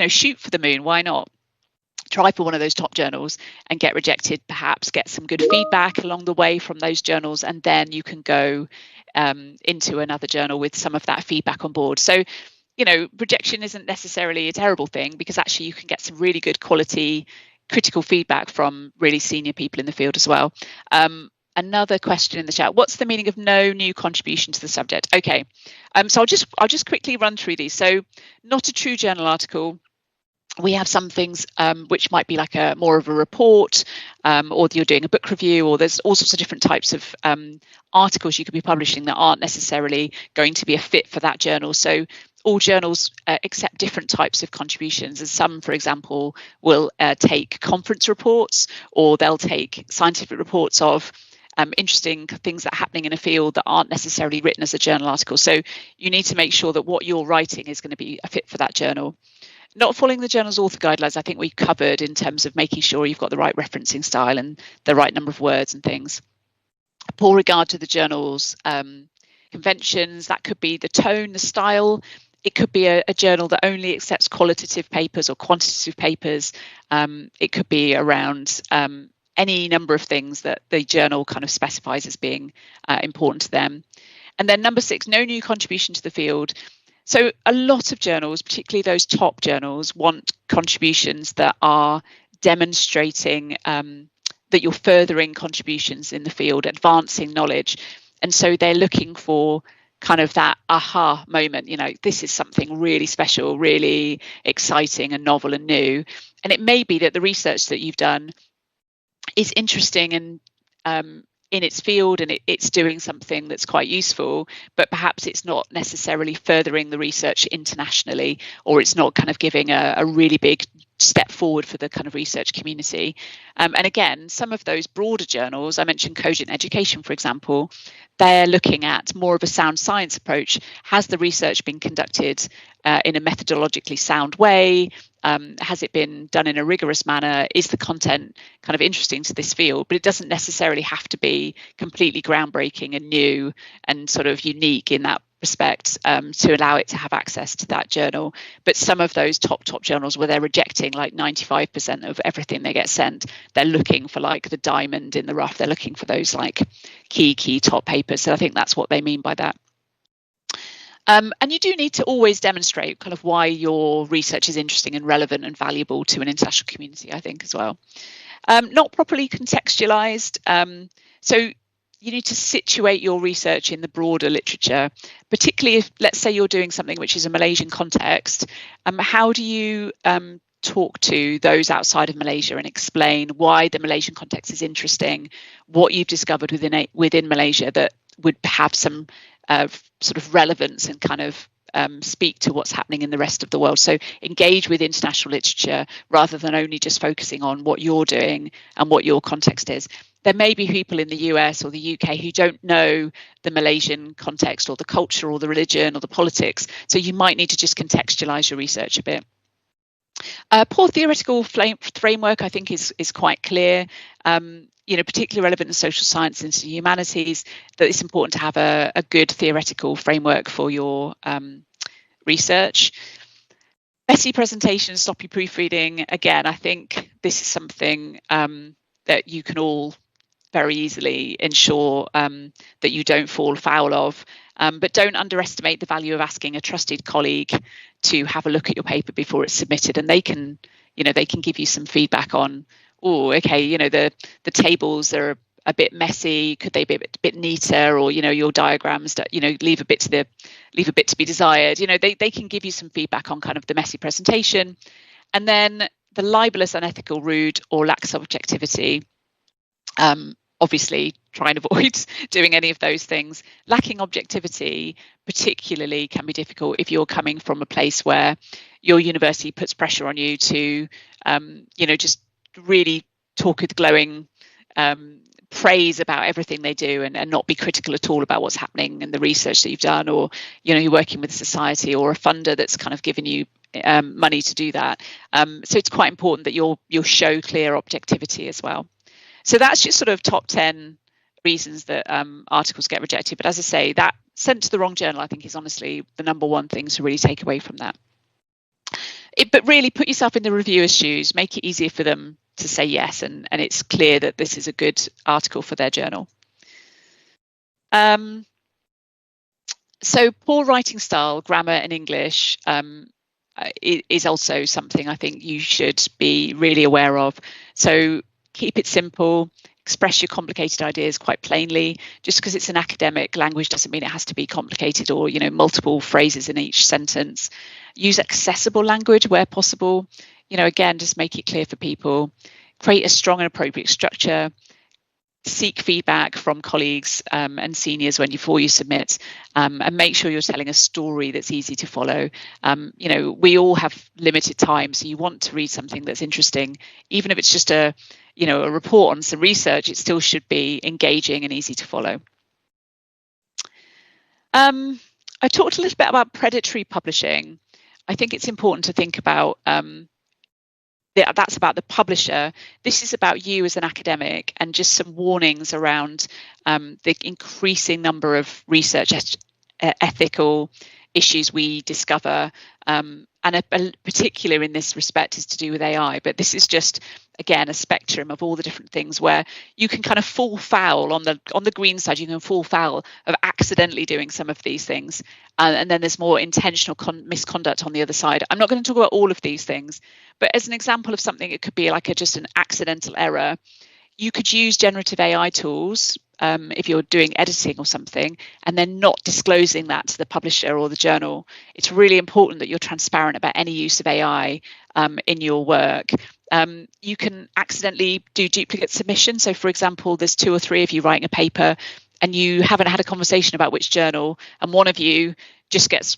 shoot for the moon. Why not? Try for one of those top journals and get rejected, perhaps get some good feedback along the way from those journals, and then you can go into another journal with some of that feedback on board. So, rejection isn't necessarily a terrible thing, because actually you can get some really good quality critical feedback from really senior people in the field as well. Another question in the chat: what's the meaning of no new contribution to the subject? Okay, so I'll just quickly run through these. So, not a true journal article. We have some things which might be like more of a report, or you're doing a book review, or there's all sorts of different types of articles you could be publishing that aren't necessarily going to be a fit for that journal. So all journals accept different types of contributions, and some, for example, will take conference reports, or they'll take scientific reports of interesting things that are happening in a field that aren't necessarily written as a journal article. So you need to make sure that what you're writing is going to be a fit for that journal. Not following the journal's author guidelines, I think we covered in terms of making sure you've got the right referencing style and the right number of words and things. Poor regard to the journal's conventions. That could be the tone, the style. It could be a journal that only accepts qualitative papers or quantitative papers. It could be around any number of things that the journal kind of specifies as being important to them. And then number 6, no new contribution to the field. So a lot of journals, particularly those top journals, want contributions that are demonstrating that you're furthering contributions in the field, advancing knowledge. And so they're looking for kind of that aha moment, this is something really special, really exciting and novel and new. And it may be that the research that you've done is interesting and in its field, and it's doing something that's quite useful, but perhaps it's not necessarily furthering the research internationally, or it's not kind of giving a really big step forward for the kind of research community. And again, some of those broader journals, I mentioned Cogent Education, for example, they're looking at more of a sound science approach. Has the research been conducted in a methodologically sound way? Has it been done in a rigorous manner? Is the content kind of interesting to this field? But it doesn't necessarily have to be completely groundbreaking and new and sort of unique in that respect to allow it to have access to that journal. But some of those top journals where they're rejecting like 95% of everything they get sent, they're looking for like the diamond in the rough. They're looking for those like key top papers. So I think that's what they mean by that. And you do need to always demonstrate kind of why your research is interesting and relevant and valuable to an international community, I think, as well. Not properly contextualized. So you need to situate your research in the broader literature, particularly if, let's say, you're doing something which is a Malaysian context. How do you talk to those outside of Malaysia and explain why the Malaysian context is interesting, what you've discovered within Malaysia that would have some sort of relevance and kind of speak to what's happening in the rest of the world. So engage with international literature rather than only just focusing on what you're doing and what your context is. There may be people in the US or the UK who don't know the Malaysian context or the culture or the religion or the politics. So you might need to just contextualize your research a bit. Poor theoretical framework, I think, is quite clear. Particularly relevant in social science and humanities, that it's important to have a good theoretical framework for your research. Messy presentations, sloppy proofreading. Again, I think this is something that you can all very easily ensure that you don't fall foul of. But don't underestimate the value of asking a trusted colleague to have a look at your paper before it's submitted, and they can give you some feedback on, oh, okay, the tables are a bit messy. Could they be a bit neater? Or your diagrams that leave a bit to be desired. They can give you some feedback on kind of the messy presentation, and then the libelous, unethical, rude, or lack of objectivity. Obviously, try and avoid doing any of those things. Lacking objectivity, particularly, can be difficult if you're coming from a place where your university puts pressure on you to, just really talk with glowing praise about everything they do and not be critical at all about what's happening in the research that you've done, or you're working with a society or a funder that's kind of given you money to do that. So it's quite important that you'll show clear objectivity as well. So that's just sort of top 10 reasons that articles get rejected. But as I say, that sent to the wrong journal, I think, is honestly the number one thing to really take away from that. But really put yourself in the reviewer's shoes, make it easier for them to say yes, and it's clear that this is a good article for their journal. So poor writing style, grammar and English is also something I think you should be really aware of. So keep it simple, express your complicated ideas quite plainly. Just because it's an academic language doesn't mean it has to be complicated or multiple phrases in each sentence. Use accessible language where possible. Again, just make it clear for people. Create a strong and appropriate structure. Seek feedback from colleagues and seniors before you submit, and make sure you're telling a story that's easy to follow. We all have limited time, so you want to read something that's interesting, even if it's just a report on some research. It still should be engaging and easy to follow. I talked a little bit about predatory publishing. I think it's important to think about that's about the publisher. This is about you as an academic, and just some warnings around the increasing number of research ethical issues we discover, and particular in this respect is to do with AI. But this is just, again, a spectrum of all the different things where you can kind of fall foul on the green side. You can fall foul of accidentally doing some of these things, and then there's more intentional misconduct on the other side. I'm not going to talk about all of these things, but as an example of something, it could be like just an accidental error. You could use generative AI tools if you're doing editing or something, and then not disclosing that to the publisher or the journal. It's really important that you're transparent about any use of AI in your work. You can accidentally do duplicate submission. So, for example, there's 2 or 3 of you writing a paper, and you haven't had a conversation about which journal, and one of you just gets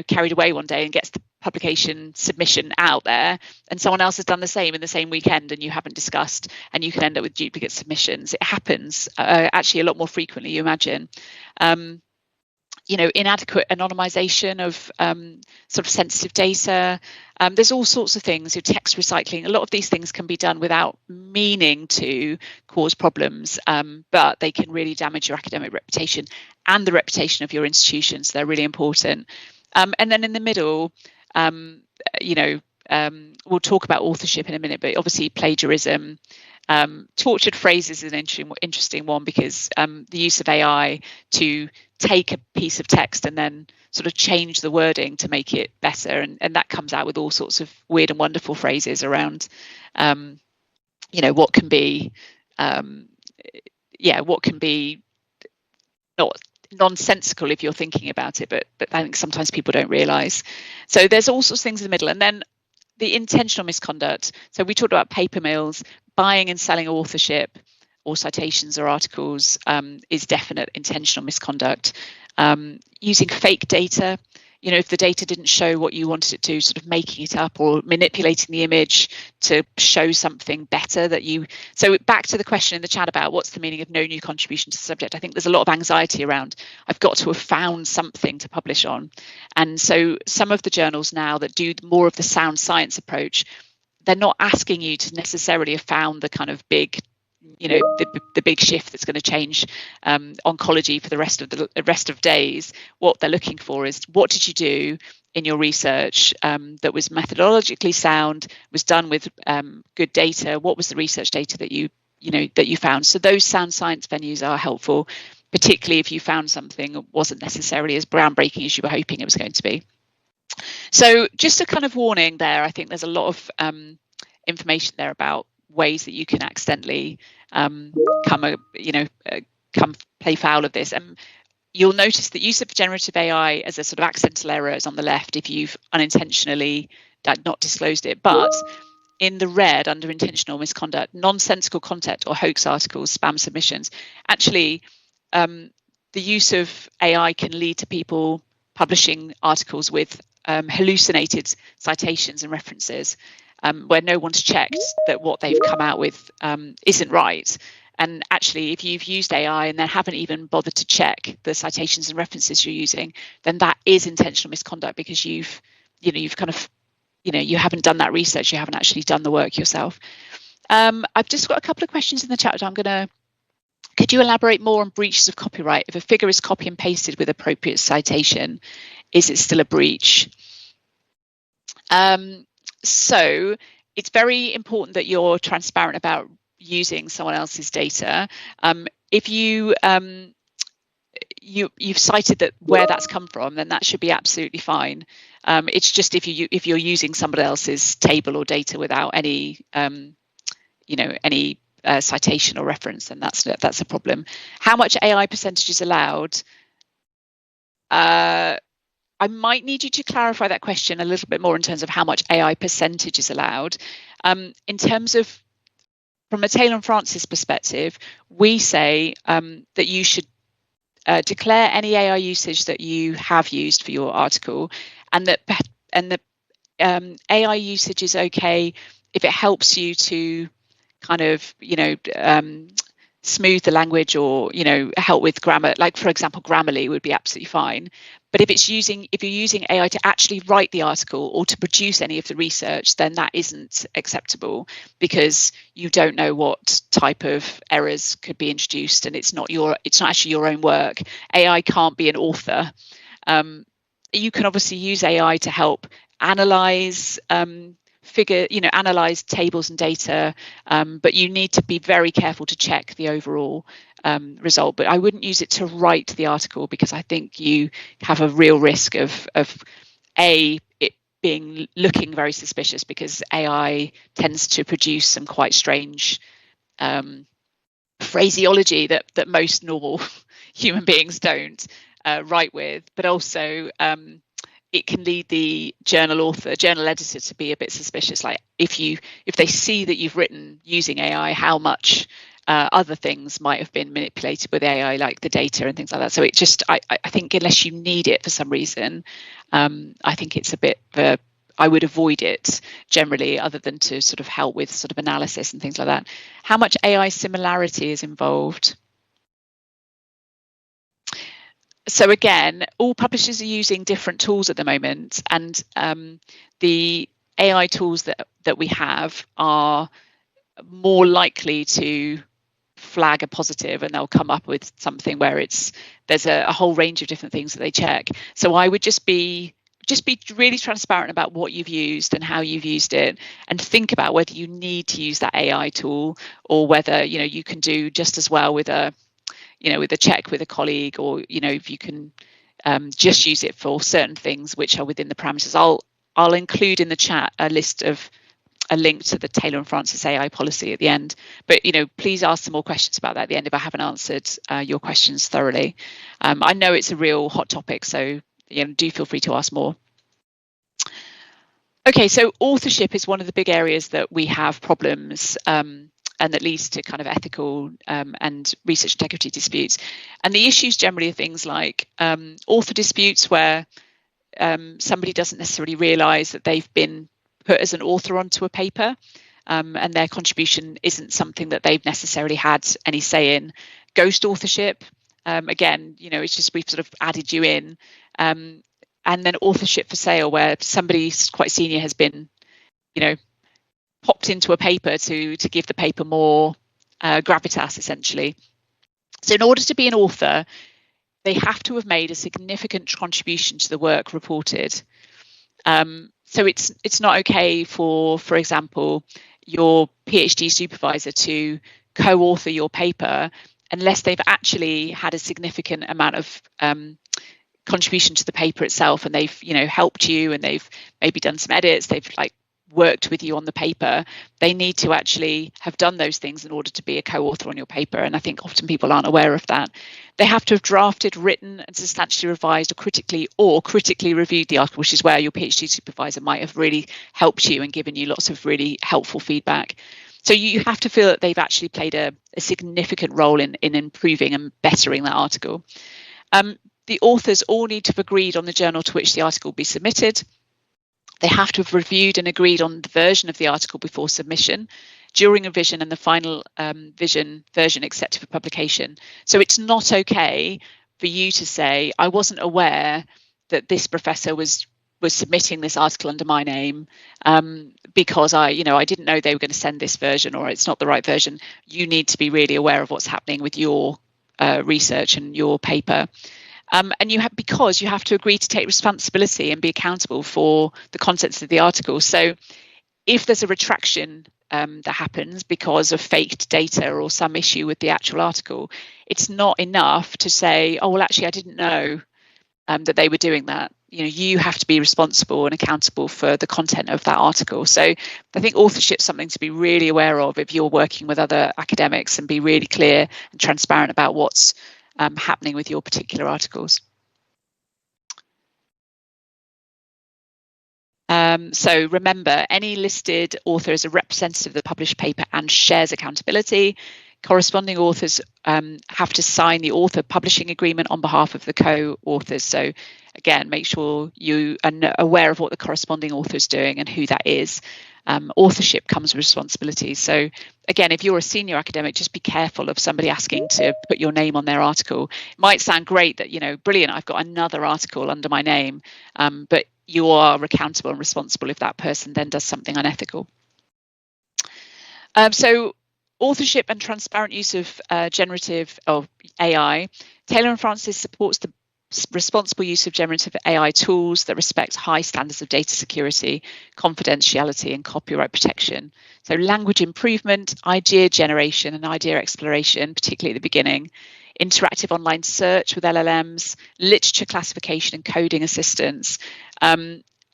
carried away one day and gets the publication submission out there, and someone else has done the same in the same weekend, and you haven't discussed, and you can end up with duplicate submissions. It happens actually a lot more frequently you imagine. Inadequate anonymization of sort of sensitive data. There's all sorts of things. Text recycling. A lot of these things can be done without meaning to cause problems, but they can really damage your academic reputation and the reputation of your institution. So they're really important. And then in the middle, we'll talk about authorship in a minute, but obviously plagiarism. Tortured phrases is an interesting one, because the use of AI to take a piece of text and then sort of change the wording to make it better, and that comes out with all sorts of weird and wonderful phrases around what can be not nonsensical if you're thinking about it, but I think sometimes people don't realise. So there's all sorts of things in the middle, and then the intentional misconduct. So we talked about paper mills. Buying and selling authorship or citations or articles is definite intentional misconduct. Using fake data. if the data didn't show what you wanted it to, sort of making it up or manipulating the image to show something better that you. So back to the question in the chat about what's the meaning of no new contribution to the subject. I think there's a lot of anxiety around I've got to have found something to publish on. And so some of the journals now that do more of the sound science approach, they're not asking you to necessarily have found the kind of big, the big shift that's going to change oncology for the rest of days. What they're looking for is, what did you do in your research that was methodologically sound, was done with good data? What was the research data that you found? So those sound science venues are helpful, particularly if you found something that wasn't necessarily as groundbreaking as you were hoping it was going to be. So just a kind of warning there, I think there's a lot of information there about ways that you can accidentally come play foul of this. And you'll notice that use of generative AI as a sort of accidental error is on the left if you've unintentionally not disclosed it. But in the red, under intentional misconduct, nonsensical content or hoax articles, spam submissions, actually the use of AI can lead to people publishing articles with hallucinated citations and references, where no one's checked that what they've come out with isn't right. And actually, if you've used AI and then haven't even bothered to check the citations and references you're using, then that is intentional misconduct, because you haven't done that research, you haven't actually done the work yourself. I've just got a couple of questions in the chat. Could you elaborate more on breaches of copyright? If a figure is copy and pasted with appropriate citation, is it still a breach? So it's very important that you're transparent about using someone else's data. If you've cited that where that's come from, then that should be absolutely fine. It's just if you're using somebody else's table or data without any citation or reference, then that's a problem. How much AI percentage is allowed? I might need you to clarify that question a little bit more in terms of how much AI percentage is allowed. In terms of, from a Taylor and Francis perspective, we say that you should declare any AI usage that you have used for your article, and the AI usage is okay if it helps you to kind of smooth the language, or help with grammar. Like, for example, Grammarly would be absolutely fine. But if you're using AI to actually write the article or to produce any of the research, then that isn't acceptable, because you don't know what type of errors could be introduced, and it's not actually your own work. AI can't be an author. You can obviously use AI to help analyze analyze tables and data, but you need to be very careful to check the overall result. But I wouldn't use it to write the article, because I think you have a real risk of it looking very suspicious, because AI tends to produce some quite strange phraseology that most normal human beings don't write with. But also it can lead the journal editor to be a bit suspicious. Like, if they see that you've written using AI, how much other things might have been manipulated with AI, like the data and things like that. So it just, I think unless you need it for some reason, I think it's a bit I would avoid it generally, other than to sort of help with sort of analysis and things like that. How much AI similarity is involved? So again, all publishers are using different tools at the moment, and the AI tools that we have are more likely to flag a positive, and they'll come up with something where there's a whole range of different things that they check. So I would just be really transparent about what you've used and how you've used it, and think about whether you need to use that AI tool, or whether you can do just as well with a check with a colleague, or if you can just use it for certain things which are within the parameters. I'll include in the chat a link to the Taylor and Francis AI policy at the end, but please ask some more questions about that at the end if I haven't answered your questions thoroughly. I know it's a real hot topic, so do feel free to ask more. Okay, so authorship is one of the big areas that we have problems, and that leads to kind of ethical and research integrity disputes. And the issues generally are things like author disputes, where somebody doesn't necessarily realise that they've been put as an author onto a paper, and their contribution isn't something that they've necessarily had any say in. Ghost authorship, again, it's just we've sort of added you in. And then authorship for sale, where somebody quite senior has been, popped into a paper to give the paper more gravitas, essentially. So in order to be an author, they have to have made a significant contribution to the work reported. So it's not okay for example, your PhD supervisor to co-author your paper unless they've actually had a significant amount of contribution to the paper itself, and they've helped you, and they've maybe done some edits, they've worked with you on the paper. They need to actually have done those things in order to be a co-author on your paper, and I think often people aren't aware of that. They have to have drafted, written and substantially revised or critically reviewed the article, which is where your PhD supervisor might have really helped you and given you lots of really helpful feedback. So you have to feel that they've actually played a significant role in improving and bettering that article. The authors all need to have agreed on the journal to which the article will be submitted. They have to have reviewed and agreed on the version of the article before submission, during revision, and the final version accepted for publication. So it's not okay for you to say, I wasn't aware that this professor was submitting this article under my name because I didn't know they were going to send this version, or it's not the right version. You need to be really aware of what's happening with your research and your paper. And because you have to agree to take responsibility and be accountable for the contents of the article. So if there's a retraction that happens because of faked data or some issue with the actual article, it's not enough to say, oh, well, actually, I didn't know that they were doing that. You have to be responsible and accountable for the content of that article. So I think authorship is something to be really aware of if you're working with other academics, and be really clear and transparent about what's happening with your particular articles. So remember, any listed author is a representative of the published paper and shares accountability. Corresponding authors have to sign the author publishing agreement on behalf of the co-authors. So again, make sure you are aware of what the corresponding author is doing and who that is. Authorship comes with responsibilities. So again, if you're a senior academic, just be careful of somebody asking to put your name on their article. It might sound great that, brilliant, I've got another article under my name, but you are accountable and responsible if that person then does something unethical. So authorship and transparent use of generative AI. Taylor & Francis supports the responsible use of generative AI tools that respect high standards of data security, confidentiality and copyright protection. So language improvement, idea generation and idea exploration, particularly at the beginning, interactive online search with LLMs, literature classification and coding assistance,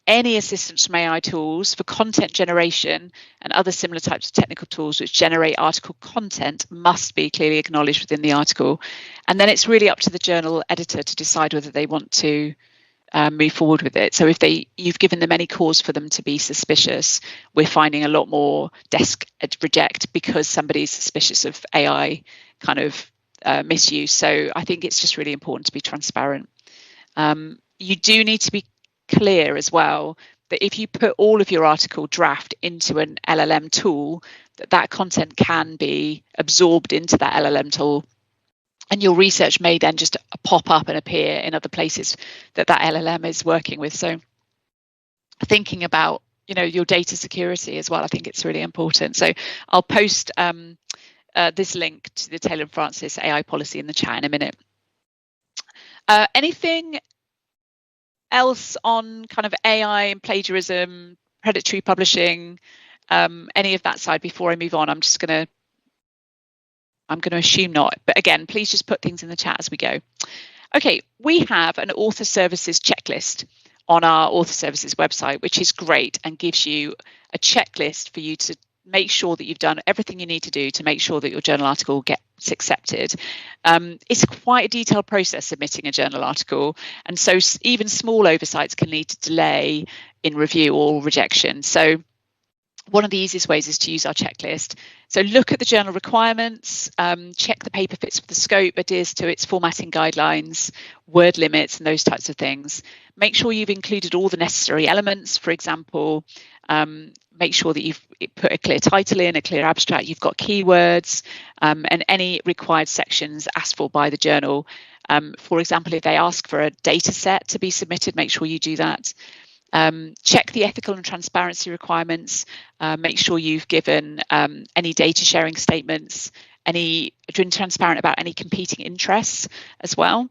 any assistance from AI tools for content generation and other similar types of technical tools which generate article content must be clearly acknowledged within the article. And then it's really up to the journal editor to decide whether they want to move forward with it. So if you've given them any cause for them to be suspicious, we're finding a lot more desk reject because somebody's suspicious of AI kind of misuse. So I think it's just really important to be transparent. You do need to be clear as well that if you put all of your article draft into an LLM tool, that content can be absorbed into that LLM tool, and your research may then just pop up and appear in other places that LLM is working with. So thinking about your data security as well, I think it's really important. So I'll post this link to the Taylor & Francis AI policy in the chat in a minute. Anything else on kind of AI and plagiarism, predatory publishing, any of that side before I move on? I'm going to assume not, but again, please just put things in the chat as we go. Okay, we have an author services checklist on our author services website, which is great and gives you a checklist for you to make sure that you've done everything you need to do to make sure that your journal article gets accepted. It's quite a detailed process submitting a journal article, and so even small oversights can lead to delay in review or rejection. So one of the easiest ways is to use our checklist. So look at the journal requirements, check the paper fits with the scope, adheres to its formatting guidelines, word limits, and those types of things. Make sure you've included all the necessary elements. For example, make sure that you've put a clear title in, a clear abstract, you've got keywords, and any required sections asked for by the journal. For example, if they ask for a data set to be submitted, make sure you do that. Check the ethical and transparency requirements. Make sure you've given any data sharing statements, been transparent about any competing interests as well.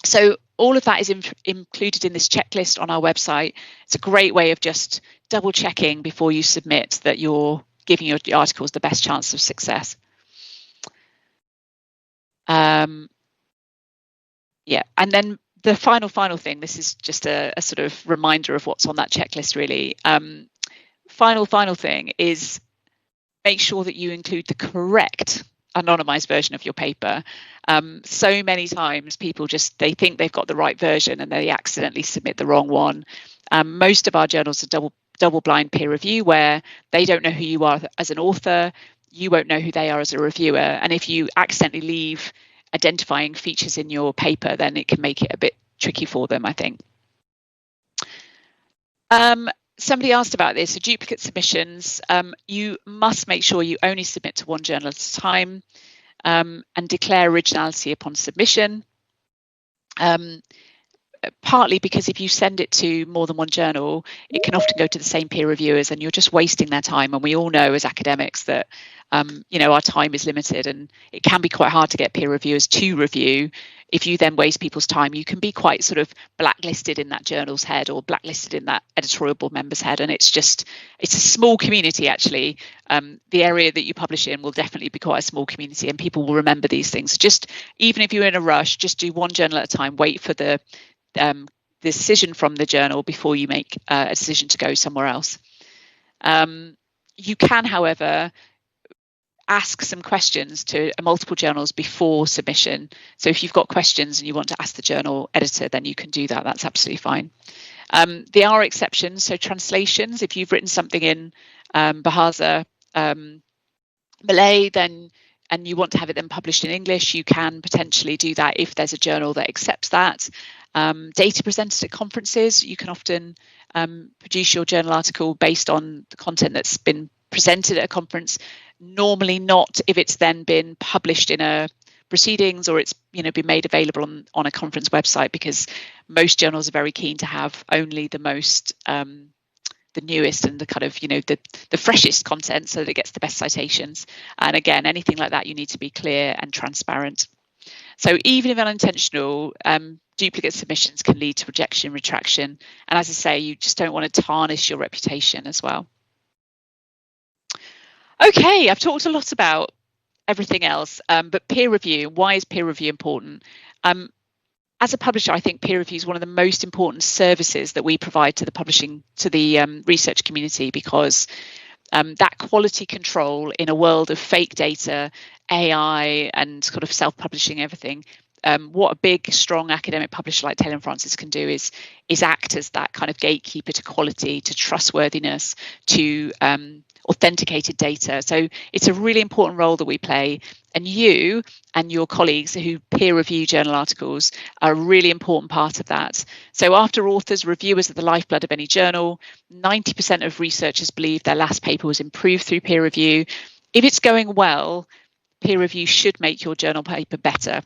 So all of that is included in this checklist on our website. It's a great way of just double checking before you submit that you're giving your articles the best chance of success. Yeah, and then the final thing, this is just a sort of reminder of what's on that checklist really. Final thing is make sure that you include the correct anonymized version of your paper. So many times people they think they've got the right version and they accidentally submit the wrong one. Most of our journals are double blind peer review where they don't know who you are as an author, you won't know who they are as a reviewer, and if you accidentally leave identifying features in your paper, then it can make it a bit tricky for them, I think. Somebody asked about this, so duplicate submissions. You must make sure you only submit to one journal at a time, and declare originality upon submission. Partly because if you send it to more than one journal, it can often go to the same peer reviewers and you're just wasting their time. And we all know as academics that, our time is limited and it can be quite hard to get peer reviewers to review. If you then waste people's time, you can be quite sort of blacklisted in that journal's head or blacklisted in that editorial board member's head. And it's a small community, actually. The area that you publish in will definitely be quite a small community and people will remember these things. Just even if you're in a rush, just do one journal at a time, wait for the decision from the journal before you make a decision to go somewhere else. You can, however, ask some questions to multiple journals before submission. So if you've got questions and you want to ask the journal editor, then you can do that. That's absolutely fine. There are exceptions. So translations, if you've written something in Bahasa Malay, and you want to have it then published in English, you can potentially do that if there's a journal that accepts that. Data presented at conferences, you can often produce your journal article based on the content that's been presented at a conference. Normally not if it's then been published in a proceedings or it's been made available on a conference website, because most journals are very keen to have only the most the newest and the kind of the freshest content so that it gets the best citations. And again, anything like that, you need to be clear and transparent. So even if unintentional, duplicate submissions can lead to rejection, retraction, and as I say, you just don't want to tarnish your reputation as well. Okay, I've talked a lot about everything else, but peer review, why is peer review important? As a publisher, I think peer review is one of the most important services that we provide to the research community, because that quality control in a world of fake data, AI, and sort of self-publishing everything, what a big, strong academic publisher like Taylor & Francis can do is act as that kind of gatekeeper to quality, to trustworthiness, to authenticated data. So it's a really important role that we play, and you and your colleagues who peer review journal articles are a really important part of that. So after authors, reviewers are the lifeblood of any journal. 90% of researchers believe their last paper was improved through peer review. If it's going well, peer review should make your journal paper better.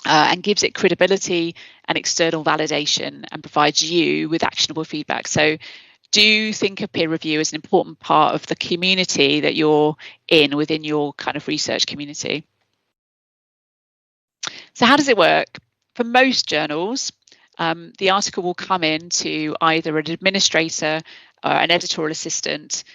And gives it credibility and external validation and provides you with actionable feedback. So do think of peer review as an important part of the community that you're in within your kind of research community. So how does it work? For most journals, the article will come in to either an administrator or an editorial assistant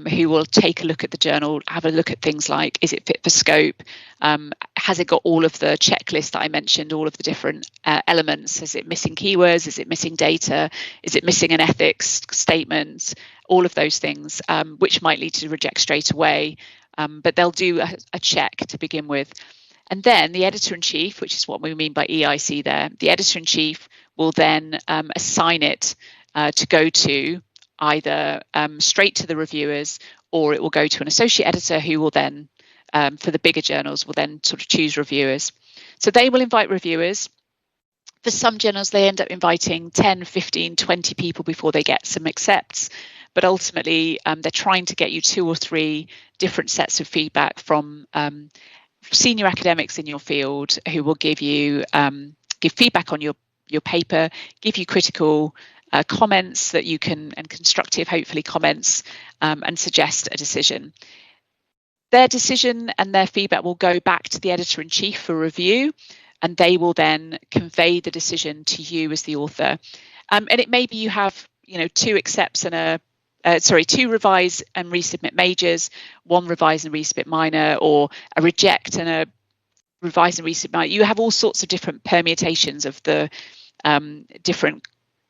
who will take a look at the journal, have a look at things like, is it fit for scope? Has it got all of the checklist that I mentioned, all of the different elements? Is it missing keywords? Is it missing data? Is it missing an ethics statement? All of those things, which might lead to reject straight away. But they'll do a check to begin with. And then the editor-in-chief, which is what we mean by EIC there, the editor-in-chief will then assign it to go to either straight to the reviewers, or it will go to an associate editor who will then, for the bigger journals, will then sort of choose reviewers. So they will invite reviewers. For some journals, they end up inviting 10, 15, 20 people before they get some accepts. But ultimately, they're trying to get you 2 or 3 different sets of feedback from senior academics in your field who will give you give feedback on your paper, give you critical comments that you can, and constructive, hopefully, comments, and suggest a decision. Their decision and their feedback will go back to the editor-in-chief for review, and they will then convey the decision to you as the author. And it may be you have, 2 accepts and 2 revise and resubmit majors, 1 revise and resubmit minor, or a reject and a revise and resubmit minor. You have all sorts of different permutations of the different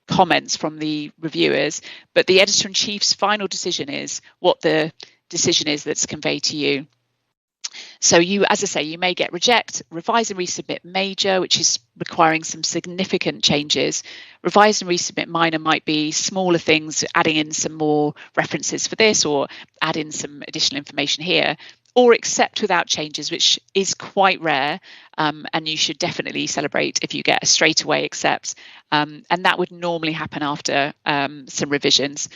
comments from the reviewers, but the editor-in-chief's final decision is what the decision is that's conveyed to you. So you, as I say, you may get reject, revise and resubmit major, which is requiring some significant changes. Revise and resubmit minor might be smaller things, adding in some more references for this, or add in some additional information here, or accept without changes, which is quite rare, and you should definitely celebrate if you get a straightaway accept, and that would normally happen after some revisions.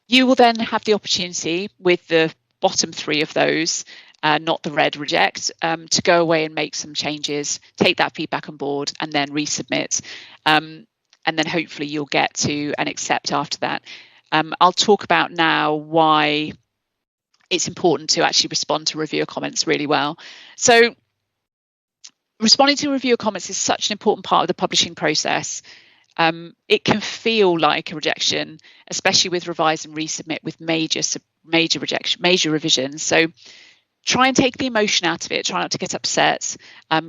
You will then have the opportunity with the bottom 3 of those, not the red reject, to go away and make some changes, take that feedback on board, and then resubmit. And then hopefully you'll get to an accept after that. I'll talk about now why it's important to actually respond to reviewer comments really well. So responding to reviewer comments is such an important part of the publishing process. It can feel like a rejection, especially with revise and resubmit with major revisions. So try and take the emotion out of it. Try not to get upset.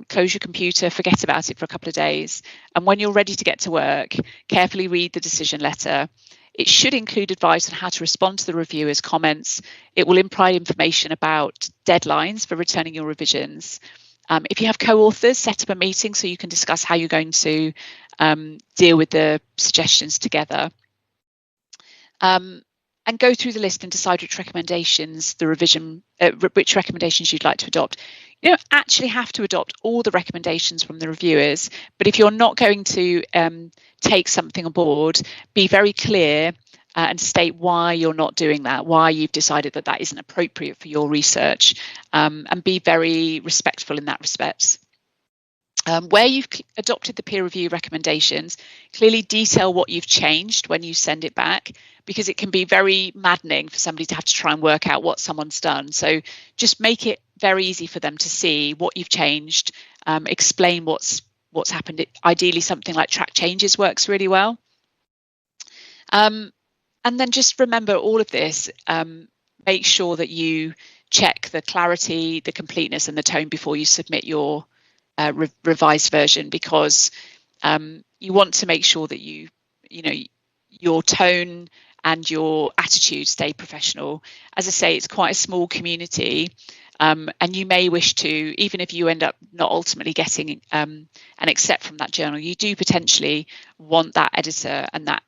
Close your computer, forget about it for a couple of days. And when you're ready to get to work, carefully read the decision letter. It should include advice on how to respond to the reviewer's comments. It will imply information about deadlines for returning your revisions. If you have co-authors, set up a meeting so you can discuss how you're going to deal with the suggestions together. And go through the list and decide which recommendations which recommendations you'd like to adopt. You don't actually have to adopt all the recommendations from the reviewers, but if you're not going to take something on board, be very clear and state why you're not doing that, why you've decided that that isn't appropriate for your research, and be very respectful in that respect. Where you've adopted the peer review recommendations, clearly detail what you've changed when you send it back, because it can be very maddening for somebody to have to try and work out what someone's done. So just make it very easy for them to see what you've changed, explain what's happened. Ideally, something like track changes works really well. And then just remember all of this, make sure that you check the clarity, the completeness and the tone before you submit your revised version, because you want to make sure that your tone and your attitude stay professional. As I say, it's quite a small community, and you may wish to, even if you end up not ultimately getting an accept from that journal, you do potentially want that editor and that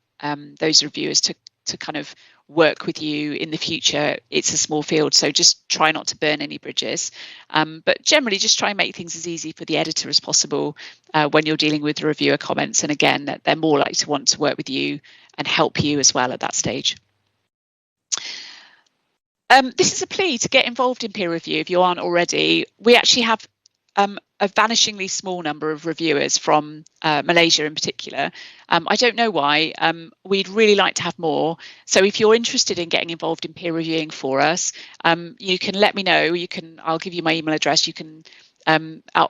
those reviewers to kind of work with you in the future. It's a small field, so just try not to burn any bridges. But generally, just try and make things as easy for the editor as possible when you're dealing with the reviewer comments. And again, that they're more likely to want to work with you and help you as well at that stage. This is a plea to get involved in peer review if you aren't already. We actually have a vanishingly small number of reviewers from Malaysia in particular. I don't know why. We'd really like to have more. So if you're interested in getting involved in peer reviewing for us, you can let me know. I'll give you my email address. You can,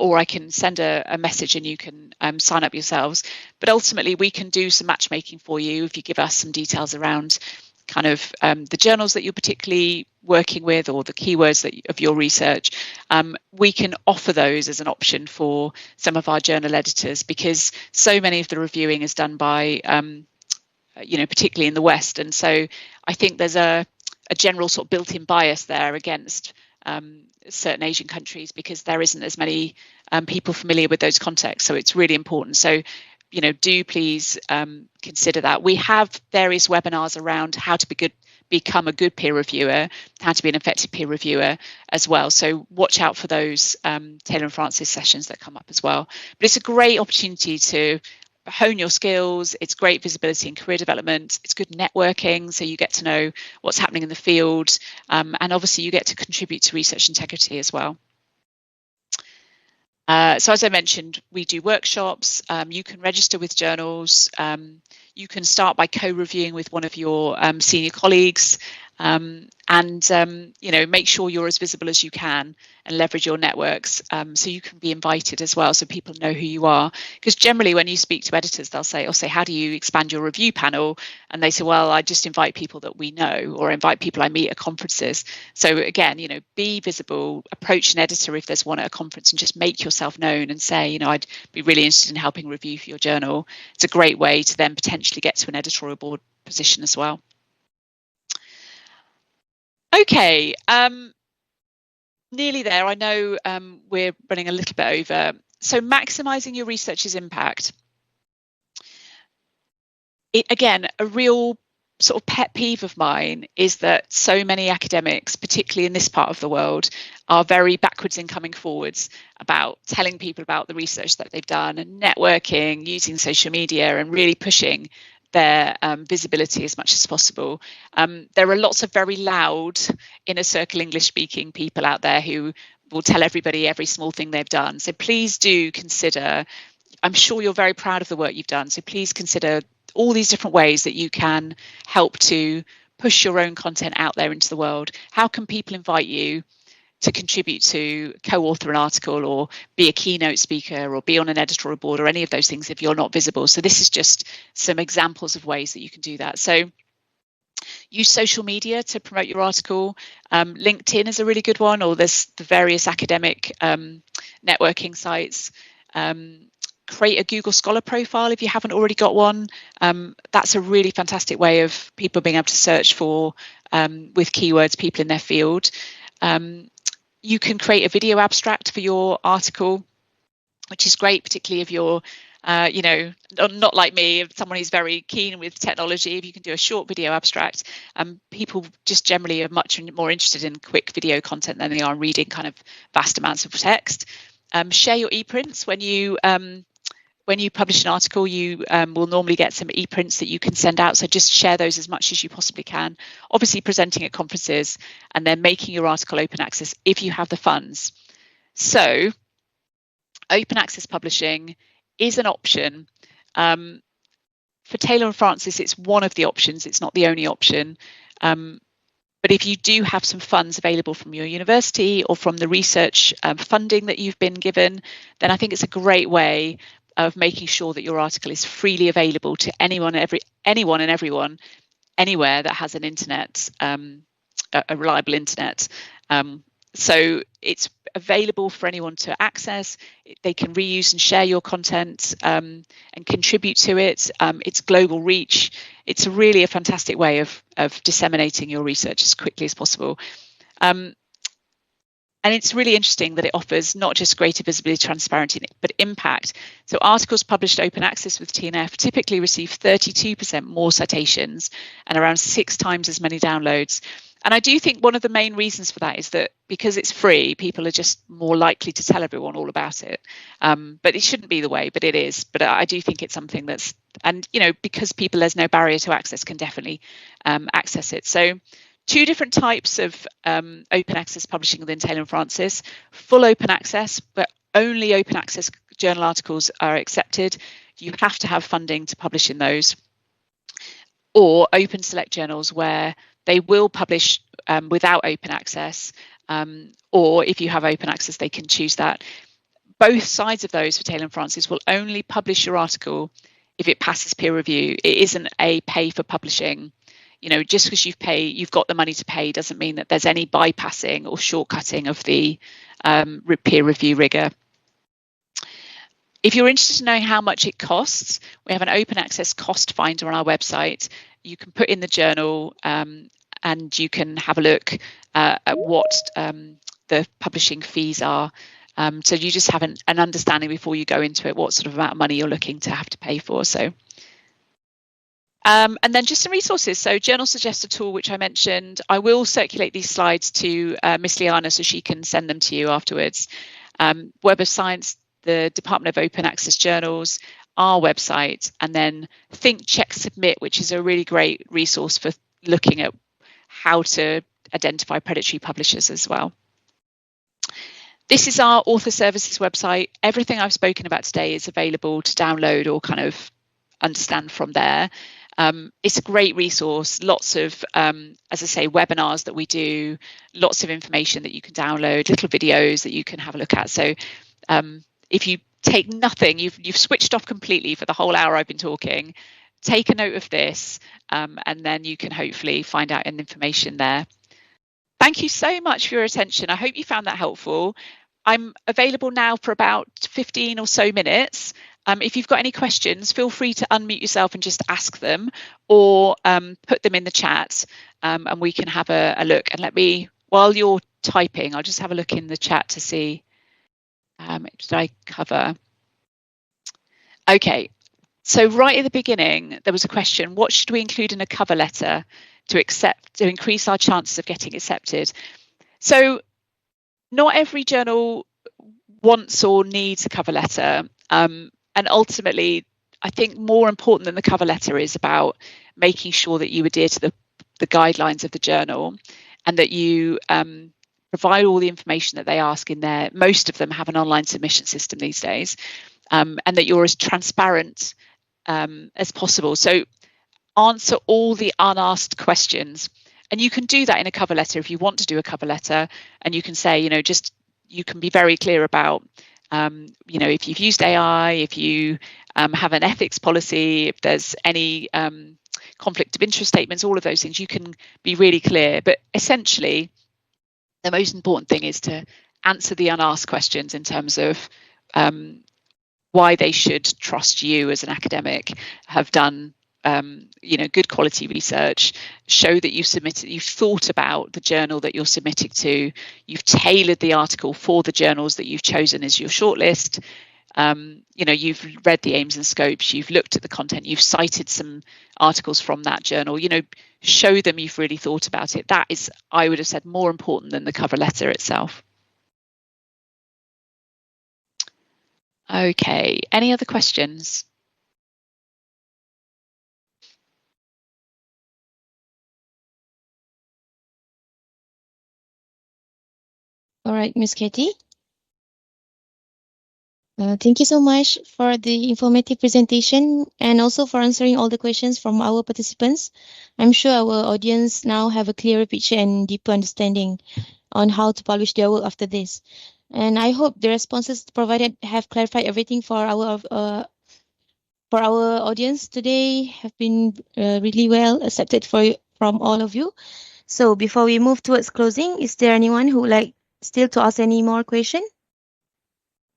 or I can send a message and you can sign up yourselves. But ultimately, we can do some matchmaking for you if you give us some details around kind of the journals that you're particularly working with or the keywords of your research. We can offer those as an option for some of our journal editors, because so many of the reviewing is done by, particularly in the West. And so I think there's a general sort of built-in bias there against certain Asian countries, because there isn't as many people familiar with those contexts. So it's really important. So do please consider that. We have various webinars around how to become a good peer reviewer, how to be an effective peer reviewer as well. So watch out for those Taylor and Francis sessions that come up as well. But it's a great opportunity to hone your skills. It's great visibility and career development. It's good networking, so you get to know what's happening in the field, and obviously you get to contribute to research integrity as well. So as I mentioned, we do workshops. You can register with journals. You can start by co-reviewing with one of your senior colleagues, and make sure you're as visible as you can and leverage your networks, so you can be invited as well, so people know who you are. Because generally when you speak to editors, they'll say, how do you expand your review panel? And they say, well, I just invite people that we know, or invite people I meet at conferences. So again, be visible, approach an editor if there's one at a conference, and just make yourself known and say, I'd be really interested in helping review for your journal. It's a great way to then potentially get to an editorial board position as well. Okay, nearly there. I know we're running a little bit over. So maximising your research's impact. Again, a real sort of pet peeve of mine is that so many academics, particularly in this part of the world, are very backwards in coming forwards about telling people about the research that they've done, and networking, using social media, and really pushing their visibility as much as possible. There are lots of very loud inner circle English speaking people out there who will tell everybody every small thing they've done. So please do consider, I'm sure you're very proud of the work you've done, so please consider all these different ways that you can help to push your own content out there into the world. How can people invite you to contribute to co-author an article, or be a keynote speaker, or be on an editorial board, or any of those things if you're not visible? So this is just some examples of ways that you can do that. So use social media to promote your article. LinkedIn is a really good one, or there's the various academic networking sites. Create a Google Scholar profile if you haven't already got one. That's a really fantastic way of people being able to search for, with keywords, people in their field. You can create a video abstract for your article, which is great, particularly if you're, not like me, if someone who's very keen with technology. If you can do a short video abstract, people just generally are much more interested in quick video content than they are in reading kind of vast amounts of text. Share your e-prints. When you publish an article, you will normally get some e-prints that you can send out. So just share those as much as you possibly can. Obviously presenting at conferences, and then making your article open access if you have the funds. So open access publishing is an option. For Taylor and Francis, it's one of the options. It's not the only option. But if you do have some funds available from your university or from the research funding that you've been given, then I think it's a great way of making sure that your article is freely available to anyone and everyone, anywhere that has an internet, a reliable internet. So it's available for anyone to access. They can reuse and share your content and contribute to it. It's global reach. It's really a fantastic way of disseminating your research as quickly as possible. And it's really interesting that it offers not just greater visibility, transparency, but impact. So articles published open access with TNF typically receive 32% more citations and around 6 times as many downloads. And I do think one of the main reasons for that is that because it's free, people are just more likely to tell everyone all about it. But it shouldn't be the way, but it is. But I do think it's something that's, and because there's no barrier to access, can definitely access it. So 2 different types of open access publishing within Taylor and Francis. Full open access, but only open access journal articles are accepted. You have to have funding to publish in those. Or open select journals, where they will publish without open access, or if you have open access, they can choose that. Both sides of those for Taylor and Francis will only publish your article if it passes peer review. It isn't a pay for publishing. Just because you've got the money to pay doesn't mean that there's any bypassing or shortcutting of the peer review rigor. If you're interested in knowing how much it costs, we have an open access cost finder on our website. You can put in the journal and you can have a look at what the publishing fees are. So you just have an understanding before you go into it what sort of amount of money you're looking to have to pay for. So. And then just some resources. So Journal Suggestor tool, which I mentioned. I will circulate these slides to Miss Liana so she can send them to you afterwards. Web of Science, the Department of Open Access Journals, our website, and then Think, Check, Submit, which is a really great resource for looking at how to identify predatory publishers as well. This is our author services website. Everything I've spoken about today is available to download or kind of understand from there. It's a great resource, lots of, as I say, webinars that we do, lots of information that you can download, little videos that you can have a look at. So if you take nothing, you've switched off completely for the whole hour I've been talking, take a note of this, and then you can hopefully find out information there. Thank you so much for your attention. I hope you found that helpful. I'm available now for about 15 or so minutes. If you've got any questions, feel free to unmute yourself and just ask them, or put them in the chat, and we can have a look. And let me, while you're typing, I'll just have a look in the chat to see, did I cover? Okay, so right at the beginning, there was a question, what should we include in a cover letter to increase our chances of getting accepted? So not every journal wants or needs a cover letter. And ultimately, I think more important than the cover letter is about making sure that you adhere to the guidelines of the journal, and that you provide all the information that they ask in there. Most of them have an online submission system these days, and that you're as transparent as possible. So answer all the unasked questions. And you can do that in a cover letter if you want to do a cover letter, and you can say, you can be very clear about, if you've used AI, if you have an ethics policy, if there's any conflict of interest statements, all of those things, you can be really clear. But essentially, the most important thing is to answer the unasked questions in terms of why they should trust you as an academic, have done good quality research, show that you've thought about the journal that you're submitting to, you've tailored the article for the journals that you've chosen as your shortlist, you've read the aims and scopes, you've looked at the content, you've cited some articles from that journal, show them you've really thought about it. That is, I would have said, more important than the cover letter itself. Okay, any other questions? All right, Miss Katie. Thank you so much for the informative presentation, and also for answering all the questions from our participants. I'm sure our audience now have a clearer picture and deeper understanding on how to publish their work after this. And I hope the responses provided have clarified everything for our audience today. Have been really well accepted from all of you. So before we move towards closing, is there anyone who would like still to ask any more questions?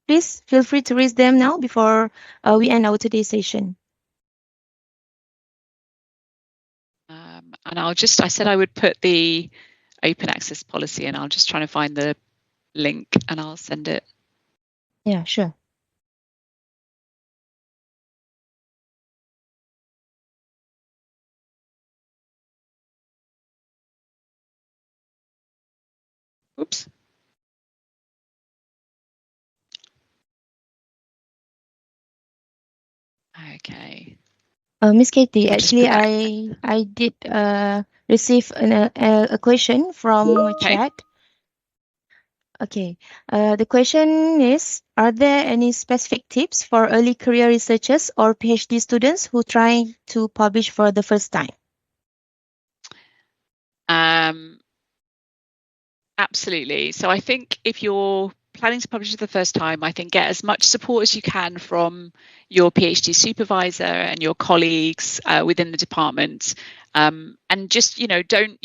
Please feel free to raise them now before we end our today's session. And I said I would put the open access policy, and I'll just try to find the link and I'll send it. Yeah, sure. Oops. Okay. Miss Katie, actually, I did receive a question from chat. Okay. The question is, are there any specific tips for early career researchers or PhD students who try to publish for the first time? Absolutely. So I think if you're planning to publish for the first time, I think get as much support as you can from your PhD supervisor and your colleagues within the department, and just you're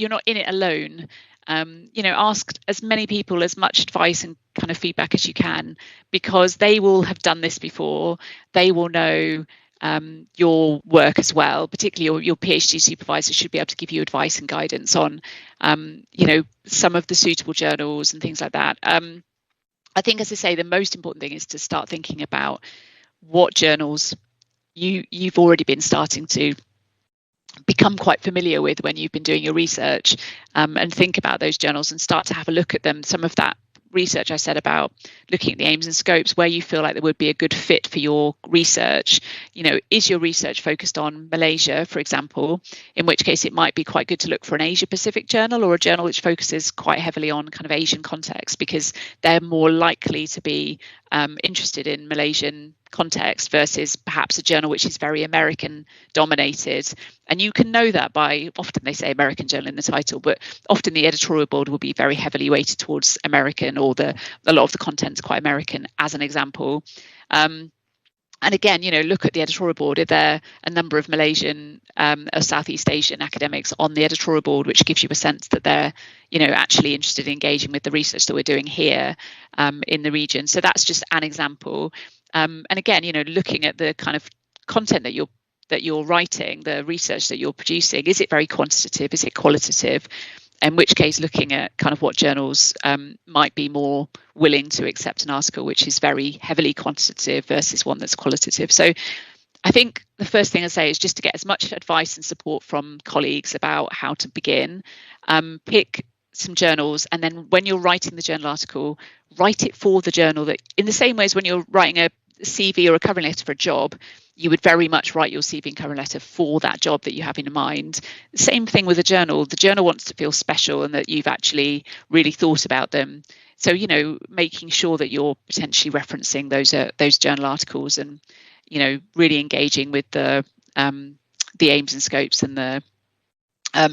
not in it alone. Ask as many people as much advice and kind of feedback as you can, because they will have done this before. They will know your work as well. Particularly your PhD supervisor should be able to give you advice and guidance on some of the suitable journals and things like that. I think, as I say, the most important thing is to start thinking about what journals you've already been starting to become quite familiar with when you've been doing your research, and think about those journals and start to have a look at them. Some of that research I said about looking at the aims and scopes, where you feel like there would be a good fit for your research. Is your research focused on Malaysia, for example, in which case it might be quite good to look for an Asia Pacific journal, or a journal which focuses quite heavily on kind of Asian context, because they're more likely to be interested in Malaysian context versus perhaps a journal which is very American dominated. And you can know that by, often they say American journal in the title, but often the editorial board will be very heavily weighted towards American, or a lot of the content's quite American, as an example. And again, look at the editorial board. Are there a number of Malaysian or Southeast Asian academics on the editorial board, which gives you a sense that they're, actually interested in engaging with the research that we're doing here in the region. So that's just an example. And again, looking at the kind of content that you're writing, the research that you're producing, is it very quantitative? Is it qualitative? In which case, looking at kind of what journals might be more willing to accept an article which is very heavily quantitative versus one that's qualitative. So I think the first thing I say is just to get as much advice and support from colleagues about how to begin. Pick some journals, and then when you're writing the journal article, write it for the journal, that in the same way as when you're writing a CV or a covering letter for a job, you would very much write your CV and covering letter for that job that you have in mind. Same thing with a journal. The journal wants to feel special and that you've actually really thought about them. So, making sure that you're potentially referencing those journal articles, and, really engaging with the aims and scopes and the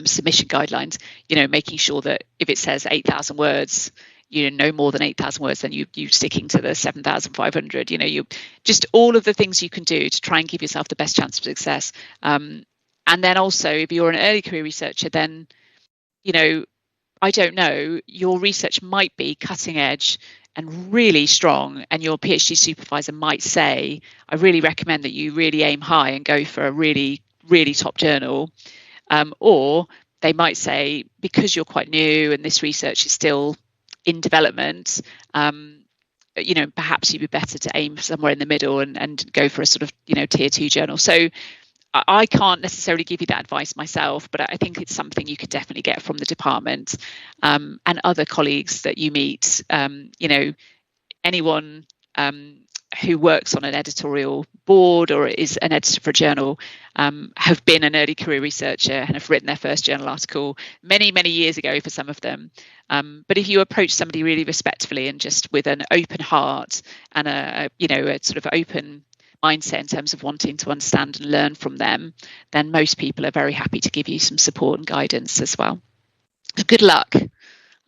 submission guidelines, making sure that if it says 8,000 words, no more than 8,000 words, then you sticking to the 7,500. You just all of the things you can do to try and give yourself the best chance of success. And then also, if you're an early career researcher, then I don't know, your research might be cutting edge and really strong, and your PhD supervisor might say, I really recommend that you really aim high and go for a really, really top journal. Or they might say, because you're quite new and this research is still in development, perhaps you'd be better to aim somewhere in the middle and go for a sort of tier 2 journal. So I can't necessarily give you that advice myself, but I think it's something you could definitely get from the department and other colleagues that you meet. Anyone who works on an editorial board or is an editor for a journal have been an early career researcher and have written their first journal article many, many years ago for some of them. But if you approach somebody really respectfully and just with an open heart and a sort of open mindset in terms of wanting to understand and learn from them, then most people are very happy to give you some support and guidance as well. Good luck.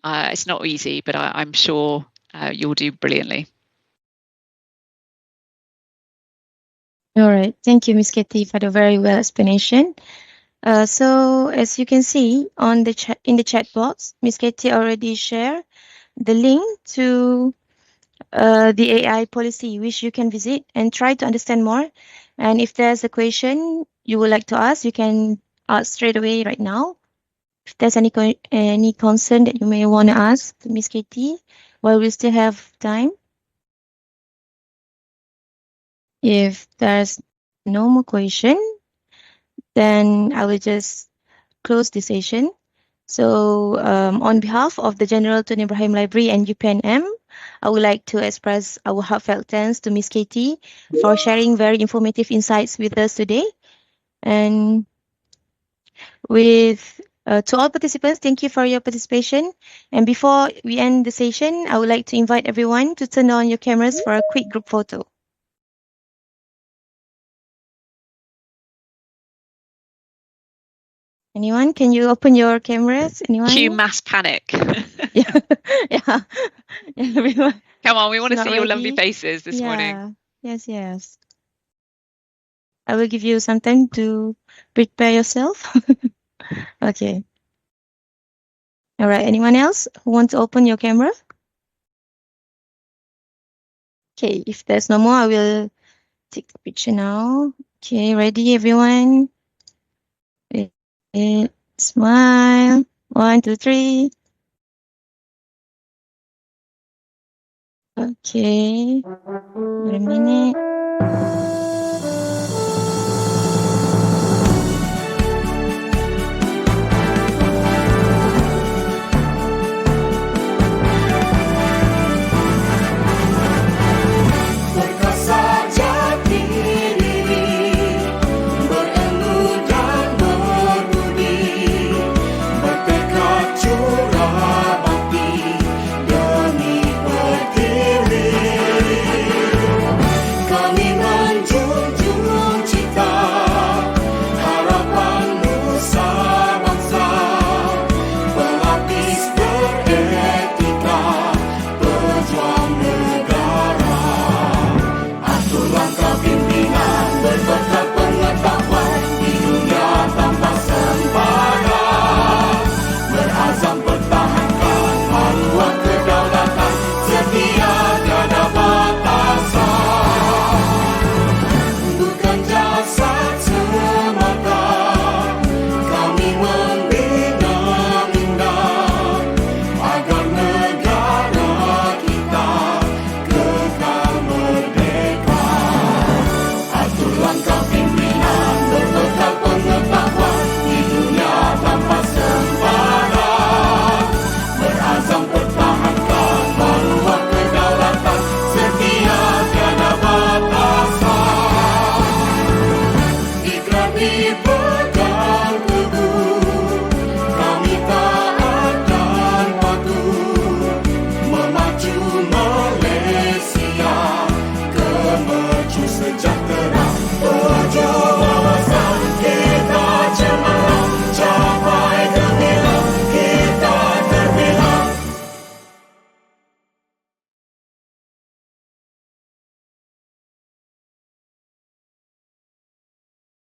It's not easy, but I'm sure you'll do brilliantly. All right. Thank you, Ms. Katie, for the very well explanation. So as you can see on the chat, in the chat box, Ms. Katie already shared the link to the AI policy, which you can visit and try to understand more. And if there's a question you would like to ask, you can ask straight away right now. If there's any concern that you may want to ask to Ms. Katie while we still have time. If there's no more question, then I will just close the session. So on behalf of the General Tun Ibrahim Library and UPNM, I would like to express our heartfelt thanks to Ms. Katie for sharing very informative insights with us today. And to all participants, thank you for your participation. And before we end the session, I would like to invite everyone to turn on your cameras for a quick group photo. Anyone? Can you open your cameras? Anyone? Cue mass panic. Yeah. Yeah. Everyone. Come on, we want to Not see your lovely ready? faces this morning. Yes, yes. I will give you some time to prepare yourself. Okay. All right. Anyone else who want to open your camera? Okay. If there's no more, I will take the picture now. Okay. Ready, everyone? Smile. 1, 2, 3. Okay. Wait a minute.